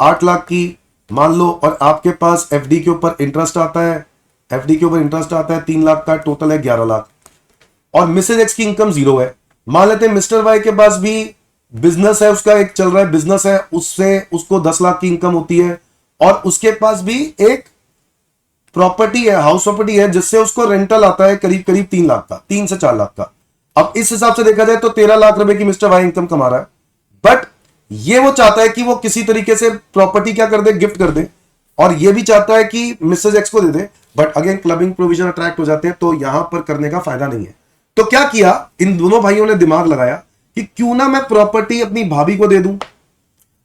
8 लाख की मान लो, और आपके पास एफडी के ऊपर इंटरेस्ट आता है, एफडी के ऊपर इंटरेस्ट आता है 3 लाख का, टोटल है 11 लाख, और मिसेज एक्स की इनकम 0 है। मान लेते हैं मिस्टर वाई के पास भी बिजनेस है, उसका एक चल रहा है बिजनेस है, उससे उसको 10 लाख की इनकम होती है, और उसके पास भी एक प्रॉपर्टी है, हाउस प्रॉपर्टी है, जिससे उसको रेंटल आता है करीब करीब 3 लाख का, 3 से 4 लाख का। अब इस हिसाब से देखा जाए तो 13 लाख रुपए की मिस्टर वाई इनकम कमा रहा है। बट ये वो चाहता है कि वो किसी तरीके से प्रॉपर्टी क्या कर दे? गिफ्ट कर दे, और ये भी चाहता है कि मिसेज एक्स को दे दे। But again clubbing provision attract हो जाते हैं, तो यहां पर करने का फायदा नहीं है। तो क्या किया इन दोनों भाइयों ने? दिमाग लगाया कि क्यों ना मैं प्रॉपर्टी अपनी भाभी को दे दूं।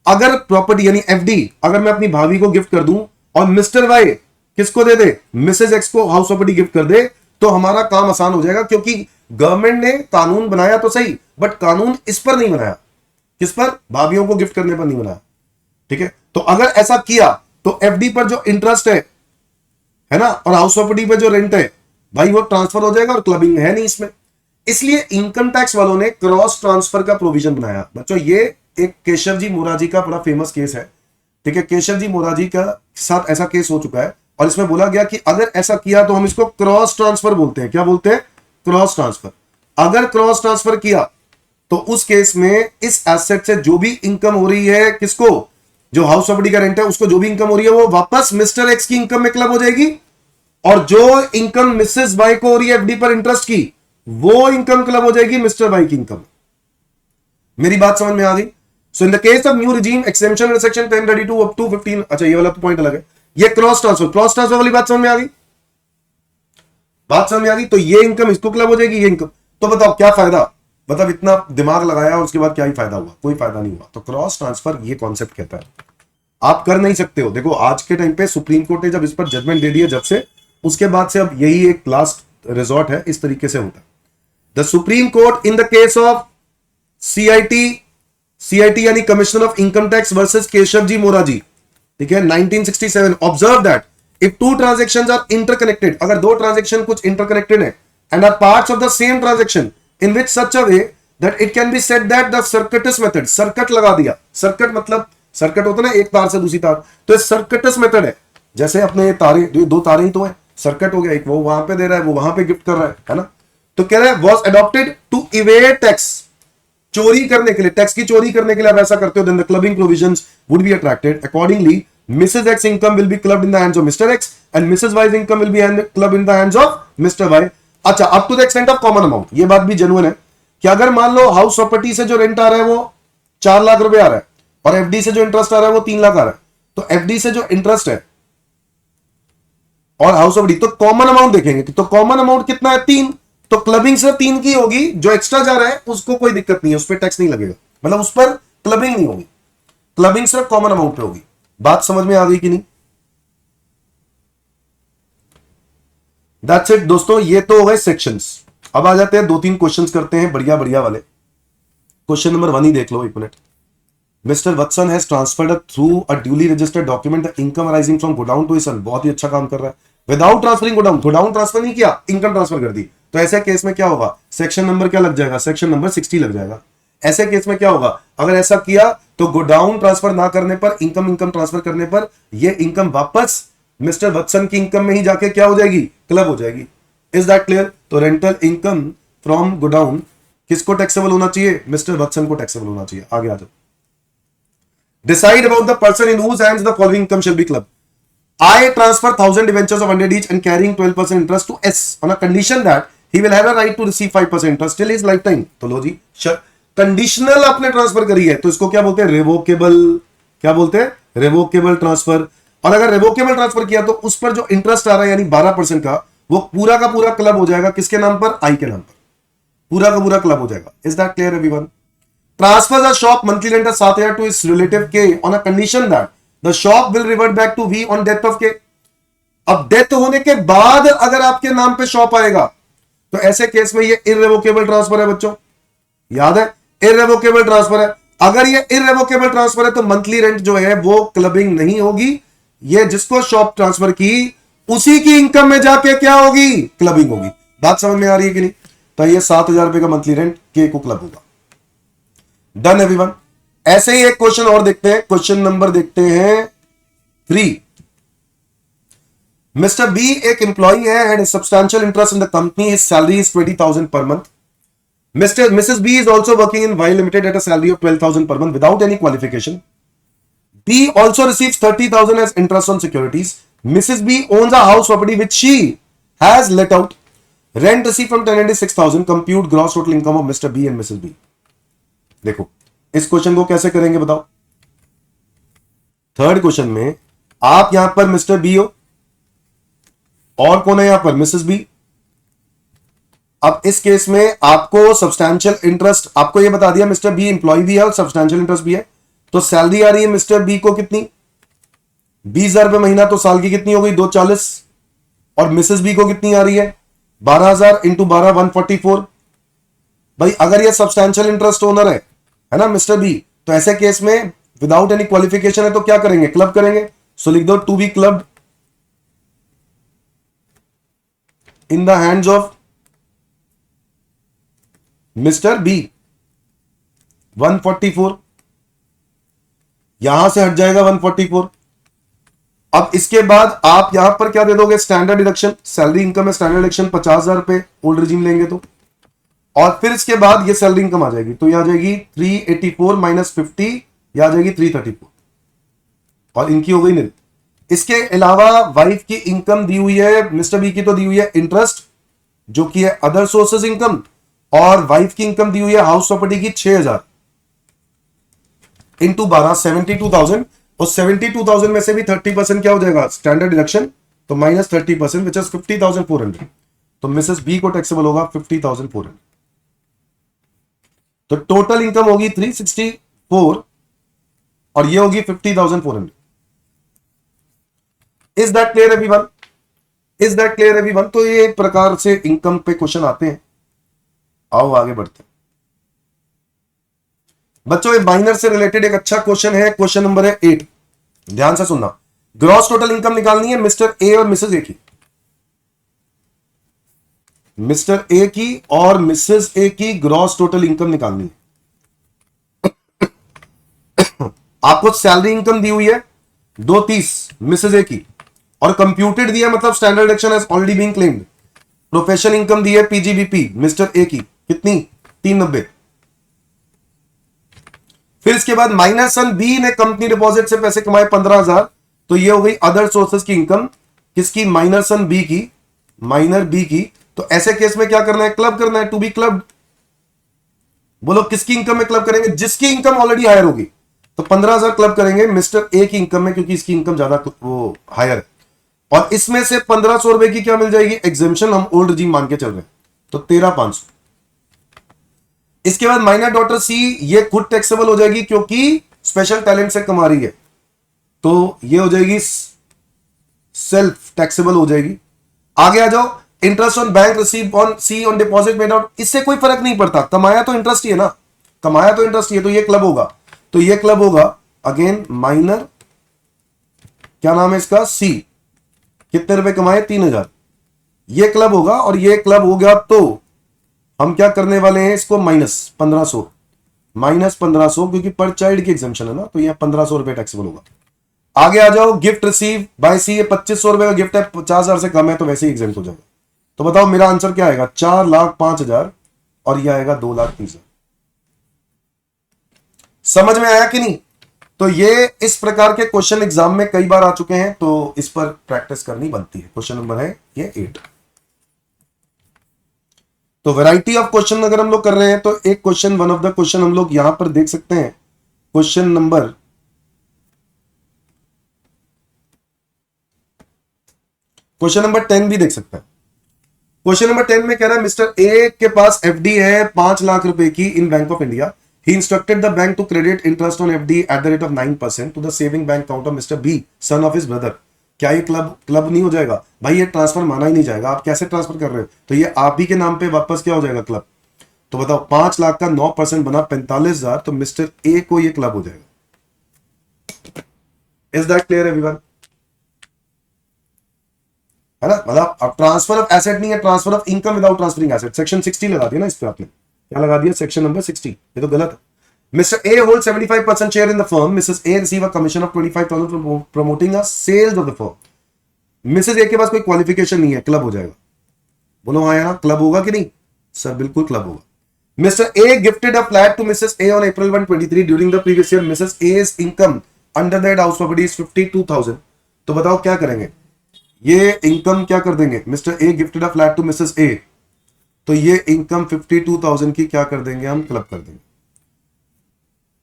अगर प्रॉपर्टी यानी एफडी अगर मैं अपनी भाभी को गिफ्ट कर दूं और मिस्टर वाई किसको दे दे? मिसेज एक्स को हाउस प्रॉपर्टी गिफ्ट कर दे, तो हमारा काम आसान हो जाएगा। क्योंकि गवर्नमेंट ने कानून बनाया तो सही, बट कानून इस पर नहीं बनाया। किस पर? भाभीियों को गिफ्ट करने पर नहीं बनाया। ठीक है, तो अगर ऐसा किया तो एफडी पर जो इंटरेस्ट है ना, और हाउस प्रॉपर्टी पे जो रेंट है भाई, वो ट्रांसफर हो जाएगा, और क्लबिंग है नहीं इसमें। इसलिए इनकम टैक्स वालों ने क्रॉस ट्रांसफर का प्रोविजन बनाया। बच्चों ये एक केशव जी मोराजी का बड़ा फेमस केस है। ठीक है, केशव जी मोराजी का साथ ऐसा केस हो चुका है, और इसमें बोला गया कि अगर ऐसा किया तो हम इसको क्रॉस ट्रांसफर बोलते हैं। क्या बोलते हैं? Cross transfer. अगर क्रॉस ट्रांसफर किया तो उस केस में इस एसेट से जो भी इनकम हो रही है, किसको, जो हाउस प्रॉपर्टी का रेंट है उसको जो भी इनकम हो रही है वो वापस मिस्टर एक्स की इनकम में क्लब हो जाएगी, और जो इनकम मिसेस वाई को हो रही है एफडी पर इंटरेस्ट की, वो इनकम क्लब हो जाएगी मिस्टर वाई की इनकम। मेरी बात समझ में आ गई? So in the case of new regime exemption section 1032 up to 15, अच्छा ये वाला तो पॉइंट अलग है, ये क्रॉस ट्रांसफर वाली बात समझ में आ गई? बात समझ में आ गई? तो ये इनकम इसको क्लब हो जाएगी, ये इनकम। तो बताओ क्या फायदा, मतलब इतना दिमाग लगाया और उसके बाद क्या ही फायदा हुआ? कोई फायदा नहीं हुआ। तो क्रॉस ट्रांसफर ये कॉन्सेप्ट कहता है आप कर नहीं सकते हो। देखो आज के टाइम पे सुप्रीम कोर्ट ने जब इस पर जजमेंट दे दिया, जब से उसके बाद से अब यही एक लास्ट रिजॉर्ट है, इस तरीके से होता है। The Supreme Court in the case of CIT यानी commissioner of income tax versus Keshav ji Moraji, ठीक है, 1967, observe that if two transactions are interconnected, अगर दो ट्रांजेक्शन कुछ इंटरकनेक्टेड है and are parts of the same transaction in which such a way that it can be said that the circuitous method, circuit लगा दिया, circuit मतलब circuit होता है ना एक तार से दूसरी तार, तो सर्किटस मेथड है। जैसे अपने तारे, दो तारे ही तो है, सर्किट हो गया, एक वो वहां पे दे रहा है, वो वहां पे गिफ्ट कर रहा है ना। तो कह रहा है was adopted to evade tax, चोरी करने के लिए, टैक्स की चोरी करने के लिए आप ऐसा करते हो, then the clubbing provisions would be attracted. Accordingly Mrs X income will be clubbed in the hands of Mr X and Mrs Y's income will be clubbed in the hands of Mr Y. अच्छा, up to the extent of common amount, ये बात भी genuine है कि अगर मान लो house property से जो रेंट आ रहा है वो 4 लाख रुपए आ रहा है और एफडी से जो इंटरेस्ट आ रहा है वो 3 लाख आ रहा है, तो एफडी से जो इंटरेस्ट है और हाउस प्रॉपर्टी, तो कॉमन अमाउंट देखेंगे, तो कॉमन अमाउंट कितना है 3, तो क्लबिंग सिर्फ 3 की होगी, जो एक्स्ट्रा जा रहा है उसको कोई दिक्कत नहीं है, उस पर टैक्स नहीं लगेगा, मतलब उस पर क्लबिंग नहीं होगी, क्लबिंग सिर्फ कॉमन अमाउंट पे होगी। बात समझ में आ गई कि नहीं? दैट्स इट दोस्तों, ये तो हो गए सेक्शंस। अब आ जाते हैं 2-3 क्वेश्चंस करते हैं बढ़िया बढ़िया वाले। क्वेश्चन नंबर 1 ही देख लो, 1 minute. Mr Watson has transferred through a duly registered document the income arising from godown to his son, बहुत ही अच्छा काम कर रहा है। Without transferring godown, godown transfer नहीं किया, इनकम ट्रांसफर कर दी, तो ऐसे केस में क्या होगा, सेक्शन नंबर क्या लग जाएगा, सेक्शन नंबर 60 लग जाएगा। ऐसे केस में क्या होगा, अगर ऐसा किया तो गोडाउन ट्रांसफर ना करने पर, इनकम ट्रांसफर करने पर ये इनकम वापस मिस्टर वत्सन की इनकम में ही जाके क्या हो जाएगी, क्लब हो जाएगी। Is that clear? तो रेंटल इनकम फ्रॉम गोडाउन किसको टैक्सेबल होना चाहिए, मिस्टर वत्सन को टैक्सेबल होना चाहिए। आगे आ जाओ। Decide about the person in whose hands the following income shall be club. I transfer 1000 debentures of 100 each and carrying 12% interest to S on a condition that he will have a right to receive 5% interest till his lifetime। तो लो जी, conditional आपने transfer करी है तो इसको क्या बोलते हैं, revocable. क्या बोलते हैं, रिवोकेबल ट्रांसफर। और अगर रिवोकेबल ट्रांसफर किया तो उस पर जो इंटरेस्ट आ रहा है यानी 12% का, वो पूरा का पूरा क्लब हो जाएगा किसके नाम पर, आई के नाम पर, पूरा का पूरा क्लब हो जाएगा। Is that clear everyone? Transfer the shop monthly rent 7000 to his relative K on a condition that The shop will revert back to V on death of K। अब डेथ होने के बाद अगर आपके नाम पे शॉप आएगा तो ऐसे केस में ये इररिवोकेबल ट्रांसफर है बच्चों, याद है, इररिवोकेबल ट्रांसफर है। अगर ये इररिवोकेबल ट्रांसफर है तो मंथली रेंट जो है वो क्लबिंग नहीं होगी, ये जिसको शॉप ट्रांसफर की उसी की इनकम में जाके क्या होगी, क्लबिंग होगी। बात समझ में आ रही है कि नहीं? तो ये 7000 रुपए का मंथली रेंट के को क्लब होगा। Done everyone. ऐसे ही एक क्वेश्चन और देखते हैं, क्वेश्चन नंबर देखते हैं 3। मिस्टर बी एक एम्प्लॉई है, had substantial interest in the company, his salary is 20,000 per month. Mrs B is also working in Y limited at a salary of 12,000 per month without any qualification. B also receives 30,000 as interest on securities. Mrs B owns a house property which she has let out. Rent receive from tenant is 6,000। Compute gross total income of mister B and Mrs B. देखो इस question को कैसे करेंगे बताओ। Third question में आप यहां पर मिस्टर बी हो और कौन है यहां पर, मिसेस बी। अब इस केस में आपको सब्सटैंशियल इंटरेस्ट, आपको यह बता दिया मिस्टर बी इंप्लॉय भी है और सब्सटैंशियल इंटरेस्ट भी है, तो सैलरी आ रही है मिस्टर बी को कितनी, 20,000 रुपए महीना, तो साल की कितनी हो गई, 240। और मिसेस बी को कितनी आ रही है, 12,000 इंटू 12 144। भाई अगर यह सब्सटैंशियल इंटरेस्ट ओनर है ना मिस्टर बी, तो ऐसे केस में विदाउट एनी क्वालिफिकेशन है तो क्या करेंगे, क्लब करेंगे। सो लिख दो to be clubbed in the hands of mister B 144। यहां से हट जाएगा 144। अब इसके बाद आप यहां पर क्या दे दोगे, स्टैंडर्ड डिडक्शन, सैलरी इनकम है, स्टैंडर्ड डिडक्शन 50,000 रुपए ओल्ड रिजीम लेंगे तो और फिर इसके बाद ये सैलरी इनकम आ जाएगी, तो ये आ जाएगी 384 माइनस 50, ये आ जाएगी 334, और इनकी हो गई नील। इसके अलावा वाइफ की इनकम दी हुई है, मिस्टर बी की तो दी हुई है इंटरेस्ट जो कि है अदर सोर्सेज इनकम, और वाइफ की इनकम दी हुई है हाउस प्रॉपर्टी की 6000 इंटू 12 72,000, और 72,000 में से भी 30% क्या हो जाएगा स्टैंडर्ड डिडक्शन, तो माइनस 30% विच इज 50,400, तो मिसेस बी को टैक्सेबल होगा 50,400। तो टोटल इनकम होगी 364 और ये होगी 50,400। Is that clear everyone? Is that clear everyone? तो ये एक प्रकार से इनकम पे क्वेश्चन आते हैं। आओ आगे बढ़ते हैं बच्चों। ये माइनर से रिलेटेड एक अच्छा क्वेश्चन है, क्वेश्चन नंबर है 8, ध्यान से सुनना। ग्रॉस टोटल इनकम निकालनी है मिस्टर ए और मिसेस ए की, मिस्टर ए की और मिसेस ए की ग्रॉस टोटल इनकम निकालनी है। आपको सैलरी इनकम दी हुई है 230 मिसेस ए की, और कंप्यूटेड दिया मतलब standard deduction has already been claimed. Professional income दी है पीजीबीपी मिस्टर ए की, कितनी 390। फिर इसके बाद माइनर सन बी ने कंपनी डिपॉजिट से पैसे कमाए 15,000, तो ये हो गई अदर सोर्सेज की इनकम, किसकी माइनर सन बी की, माइनर बी की। तो ऐसे केस में क्या करना है क्लब करना है, टू बी क्लब। बोलो किसकी इनकम में क्लब करेंगे, जिसकी इनकम ऑलरेडी हायर होगी, तो 15,000 क्लब करेंगे मिस्टर ए की इनकम में क्योंकि इसकी इनकम ज्यादा वो हायर है, और इसमें से 1500 रुपए की क्या मिल जाएगी एग्जेम्पशन, हम ओल्ड रिजीम मान के चल रहे हैं, तो 13,500। इसके बाद माइनर डॉटर सी ये खुद टैक्सेबल हो जाएगी क्योंकि स्पेशल टैलेंट से कमा रही है, तो ये हो जाएगी सेल्फ टैक्सेबल हो जाएगी। आगे आ जाओ, interest on bank receive on C on deposit made out, इससे कोई फर्क नहीं पड़ता, कमाया तो इंटरेस्ट ही है ना, कमाया तो इंटरेस्ट ही है, तो ये क्लब होगा, तो ये क्लब होगा अगेन माइनर, क्या नाम है इसका सी, कितने रुपए कमाए 3,000, ये क्लब होगा, और ये क्लब हो गया तो हम क्या करने वाले हैं इसको माइनस 1500, माइनस 1500 क्योंकि पर चाइल्ड की एग्जाम्पशन है ना, तो ये 1500 रुपए टैक्सेबल होगा। आगे आ जाओ, गिफ्ट रिसीव बाय सी, ये 2500 रुपए का गिफ्ट है, 50,000 से कम है तो वैसे ही एग्जाम्प्ट हो जाएगा। तो बताओ मेरा आंसर क्या आएगा, 4,05,000 और ये आएगा 2,30,000। समझ में आया कि नहीं? तो ये इस प्रकार के क्वेश्चन एग्जाम में कई बार आ चुके हैं, तो इस पर प्रैक्टिस करनी बनती है। क्वेश्चन नंबर है ये 8। तो वैरायटी ऑफ क्वेश्चन अगर हम लोग कर रहे हैं तो एक question, one of the question हम लोग यहां पर देख सकते हैं, क्वेश्चन नंबर 10 भी देख सकते हैं। क्वेश्चन नंबर 10 में कह रहा है मिस्टर ए के पास एफडी है 5 लाख रुपए की in Bank of India. He instructed the bank to credit interest on FD at the rate of 9% to the saving bank account of Mr. B, son of his brother. क्या ये club नहीं हो जाएगा भाई, ये ट्रांसफर माना ही नहीं जाएगा। आप कैसे ट्रांसफर कर रहे हो, तो ये आप ही के नाम पे वापस क्या हो जाएगा क्लब। तो बताओ 5 लाख का 9% बना 45,000, तो मिस्टर ए को ये क्लब हो जाएगा। Is that clear everyone? है ना, मतलब अब ट्रांसफर ऑफ एसेट नहीं है, transfer of income without transferring asset. Section 60 लगा दिया ना इस पे आपने, क्या लगा दिया सेक्शन नंबर 60, ये तो गलत है। Mr A hold 75% share in the firm, Mrs A receive a commission of 25,000 from promoting a sales of the firm. Mrs A के पास कोई क्वालिफिकेशन नहीं है, क्लब हो जाएगा। बोलो हाँ या ना, क्लब होगा कि नहीं सर, बिल्कुल क्लब होगा। Mr A gifted a flat to Mrs A on April 1, 2023 during the previous year. Mrs A's income under that house property is 52,000। तो बताओ क्या करेंगे, ये इनकम क्या कर देंगे, Mr A gifted a flat to Mrs A, तो ये इनकम 52,000 की क्या कर देंगे हम, क्लब कर देंगे।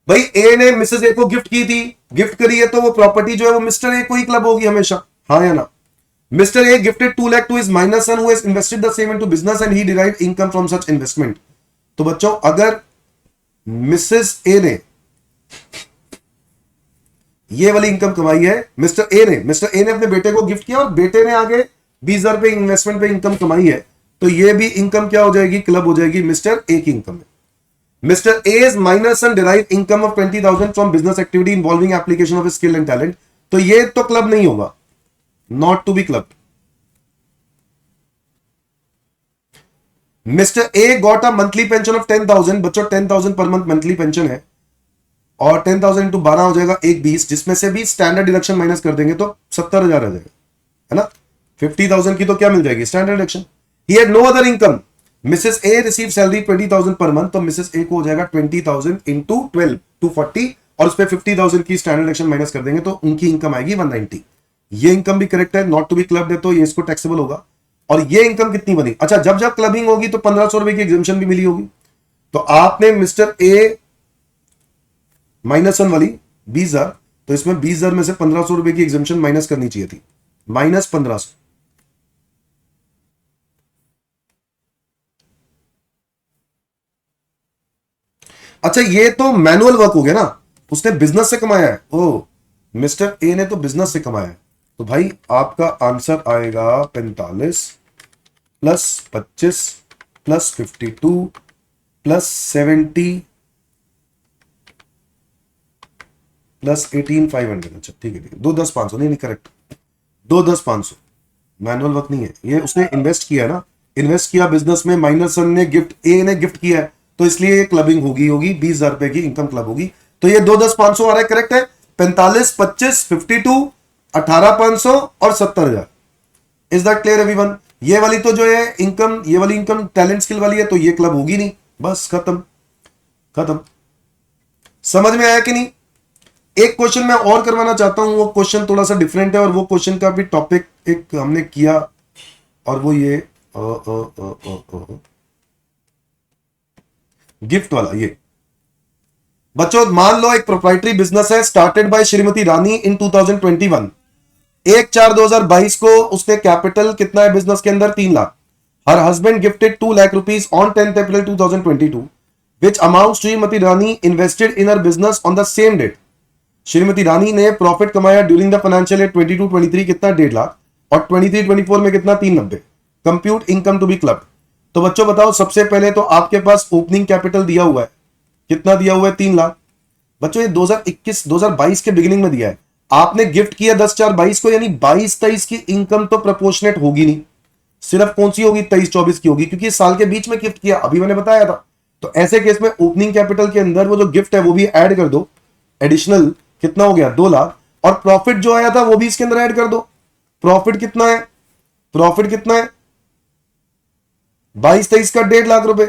भाई ए ने मिसेस ए को गिफ्ट की थी, गिफ्ट करी है तो वो प्रॉपर्टी जो है वो मिस्टर ए को ही क्लब होगी हमेशा, हाँ या ना। Mister A gifted 2 lakh to his minor son who has invested the same into business and he derived income from such investment. तो बच्चों अगर मिसेस ए ने ये वाली इनकम कमाई है, मिस्टर ए ने अपने बेटे को गिफ्ट किया और बेटे ने आगे 20,000 रुपए इन्वेस्टमेंट पे इनकम कमाई है, तो ये भी इनकम क्या हो जाएगी, क्लब हो जाएगी मिस्टर ए की इनकम में। Mr A's minor son derive income of 20,000 from business activity involving application of skill and talent, तो ये तो क्लब नहीं होगा, not to be club. Mr A got a monthly pension of 10,000, बच्चों 10,000 per month monthly pension है, और 10,000 into 12 हो जाएगा 1,20, जिसमें से भी स्टैंडर्ड डिडक्शन माइनस कर देंगे तो 70,000 आ जाएगा, है ना। 50,000 की तो क्या मिल जाएगी standard deduction. He had no other income. Mrs A receive salary 20,000 per month, तो मिसेस ए को हो जाएगा 20,000 इंटू 12 240, और उस पर 50,000 की स्टैंडर्ड एक्शन माइनस कर देंगे तो उनकी इनकम आएगी 190। ये इनकम भी करेक्ट है, नॉट टू बी क्लब्ड है तो ये इसको टैक्सेबल होगा। और ये इनकम कितनी बनी? अच्छा, जब जब क्लबिंग होगी तो 1500 रुपए की एग्जामिशन भी मिली होगी, तो आपने मिस्टर ए -1 वाली 20,000, तो इसमें 20,000 में से 1500 रुपए की एग्जामिशन माइनस करनी चाहिए थी, -1500। अच्छा, ये तो मैनुअल वर्क हो गया ना, उसने बिजनेस से कमाया है। ओ, मिस्टर ए ने तो बिजनेस से कमाया है, तो भाई आपका आंसर आएगा 45 + 25 + 52 + 70 + 18,500। अच्छा ठीक है, 2,10,500 नहीं करेक्ट, 2,10,500 मैनुअल वर्क नहीं है, ये उसने इन्वेस्ट किया ना, इन्वेस्ट किया बिजनेस में, -1 ने गिफ्ट, ए ने गिफ्ट किया है, तो इसलिए ये क्लबिंग होगी 20,000 रुपए की इनकम क्लब होगी। तो ये 2,10,500 आ रहा है, करेक्ट है। 45, 25, 52, 18,500 और 70,000। Is that clear everyone? ये वाली तो जो है इनकम, ये वाली इनकम टैलेंट स्किल वाली है, तो ये क्लब होगी नहीं, बस खत्म खत्म। समझ में आया कि नहीं? एक क्वेश्चन मैं और करवाना चाहता हूं, वो क्वेश्चन थोड़ा सा डिफरेंट है, और वो क्वेश्चन का भी टॉपिक एक हमने किया, और वो ये गिफ्ट वाला। ये बच्चों मान लो एक प्रोप्राइटरी बिजनेस है, स्टार्टेड बाय श्रीमती रानी इन 2021। 1/4/2022 को उसने कैपिटल कितना है बिजनेस के अंदर? 3 lakh. Her husband gifted 2 lakh rupees on 10th April 2022, which amounts Shrimati Rani invested in her business on the same date. Shrimati Rani ने प्रॉफिट कमाया ड्यूरिंग द फाइनेंशियल ईयर 22-23 कितना? 1.5 लाख, और 23-24 में कितना? 390। Compute income to be club. तो बच्चों बताओ, सबसे पहले तो आपके पास ओपनिंग कैपिटल दिया हुआ है, कितना दिया हुआ है? 3 लाख। बच्चों ये 2021-2022 के बिगिनिंग में दिया है, आपने गिफ्ट किया 10/4/22 को, यानी 22-23 की इनकम तो प्रोपोर्शनेट होगी नहीं, सिर्फ कौन सी होगी? 23-24 की होगी, क्योंकि साल के बीच में गिफ्ट किया, अभी मैंने बताया था। तो ऐसे केस में ओपनिंग कैपिटल के अंदर वो जो गिफ्ट है वो भी ऐड कर दो, एडिशनल कितना हो गया? 2 लाख, और प्रॉफिट जो आया था वो भी इसके अंदर ऐड कर दो। प्रॉफिट कितना है? प्रॉफिट कितना है? 22-23 का 1.5 लाख रुपए,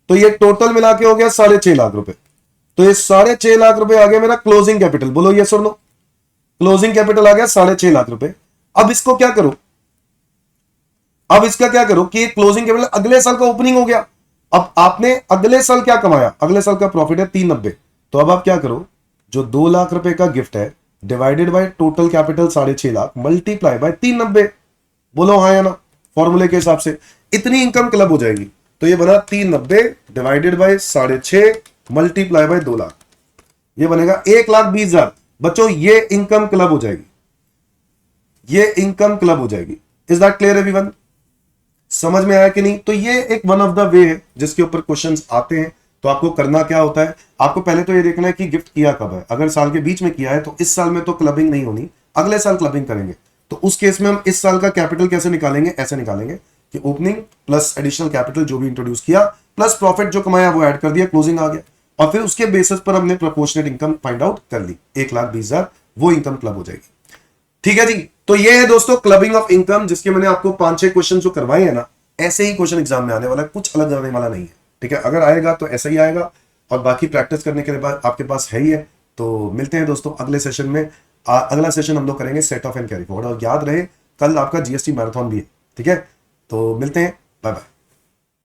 तो ये टोटल मिला के हो गया 6.5 लाख रुपए। तो ये 6.5 लाख रुपए आ गया मेरा क्लोजिंग कैपिटल। बोलो यस और नो? क्लोजिंग कैपिटल आ गया 6.5 लाख रुपए। अब इसको क्या करो, अब इसका क्या करो कि क्लोजिंग कैपिटल अगले साल का ओपनिंग हो गया। अब आपने अगले साल क्या कमाया? अगले साल का प्रॉफिट है 390। तो अब आप क्या करो, जो 2 लाख रुपए का गिफ्ट है divided by total capital 6.5 lakh multiply by 390। बोलो हाँ या ना? फॉर्मूले के हिसाब से इतनी इनकम क्लब हो जाएगी। तो ये बना 390 divided by 6.5 multiply by 2 lakh, ये बनेगा 1,20,000। बच्चों ये इनकम क्लब हो जाएगी, ये इनकम क्लब हो जाएगी। Is that clear everyone? समझ में आया कि नहीं? तो ये एक वन ऑफ द वे है जिसके ऊपर क्वेश्चंस आते हैं। तो आपको करना क्या होता है, आपको पहले तो ये देखना है कि गिफ्ट किया कब है। अगर साल के बीच में किया है तो इस साल में तो क्लबिंग नहीं होनी, अगले साल क्लबिंग करेंगे। तो उस केस में हम इस साल का कैपिटल कैसे निकालेंगे? ऐसे निकालेंगे कि ओपनिंग प्लस एडिशनल कैपिटल जो भी इंट्रोड्यूस किया प्लस प्रॉफिट जो कमाया वो ऐड कर दिया, क्लोजिंग आ गया, और फिर उसके बेसिस पर हमने प्रोपोर्शनेट इनकम फाइंड आउट कर ली, 1,20,000 वो इनकम क्लब हो जाएगी। ठीक है जी। तो ये है दोस्तों क्लबिंग ऑफ इनकम, जिसके मैंने आपको 5-6 क्वेश्चन जो करवाए हैं ना, ऐसे ही क्वेश्चन एग्जाम में आने वाला है, कुछ अलग आने वाला नहीं है। ठीक है, अगर आएगा तो ऐसा ही आएगा, और बाकी प्रैक्टिस करने के बाद आपके पास है ही है। तो मिलते हैं दोस्तों अगले सेशन में। अगला सेशन हम लोग करेंगे set of and carry forward, और याद रहे कल आपका जीएसटी मैराथन भी है। ठीक है, तो मिलते हैं, बाय बाय।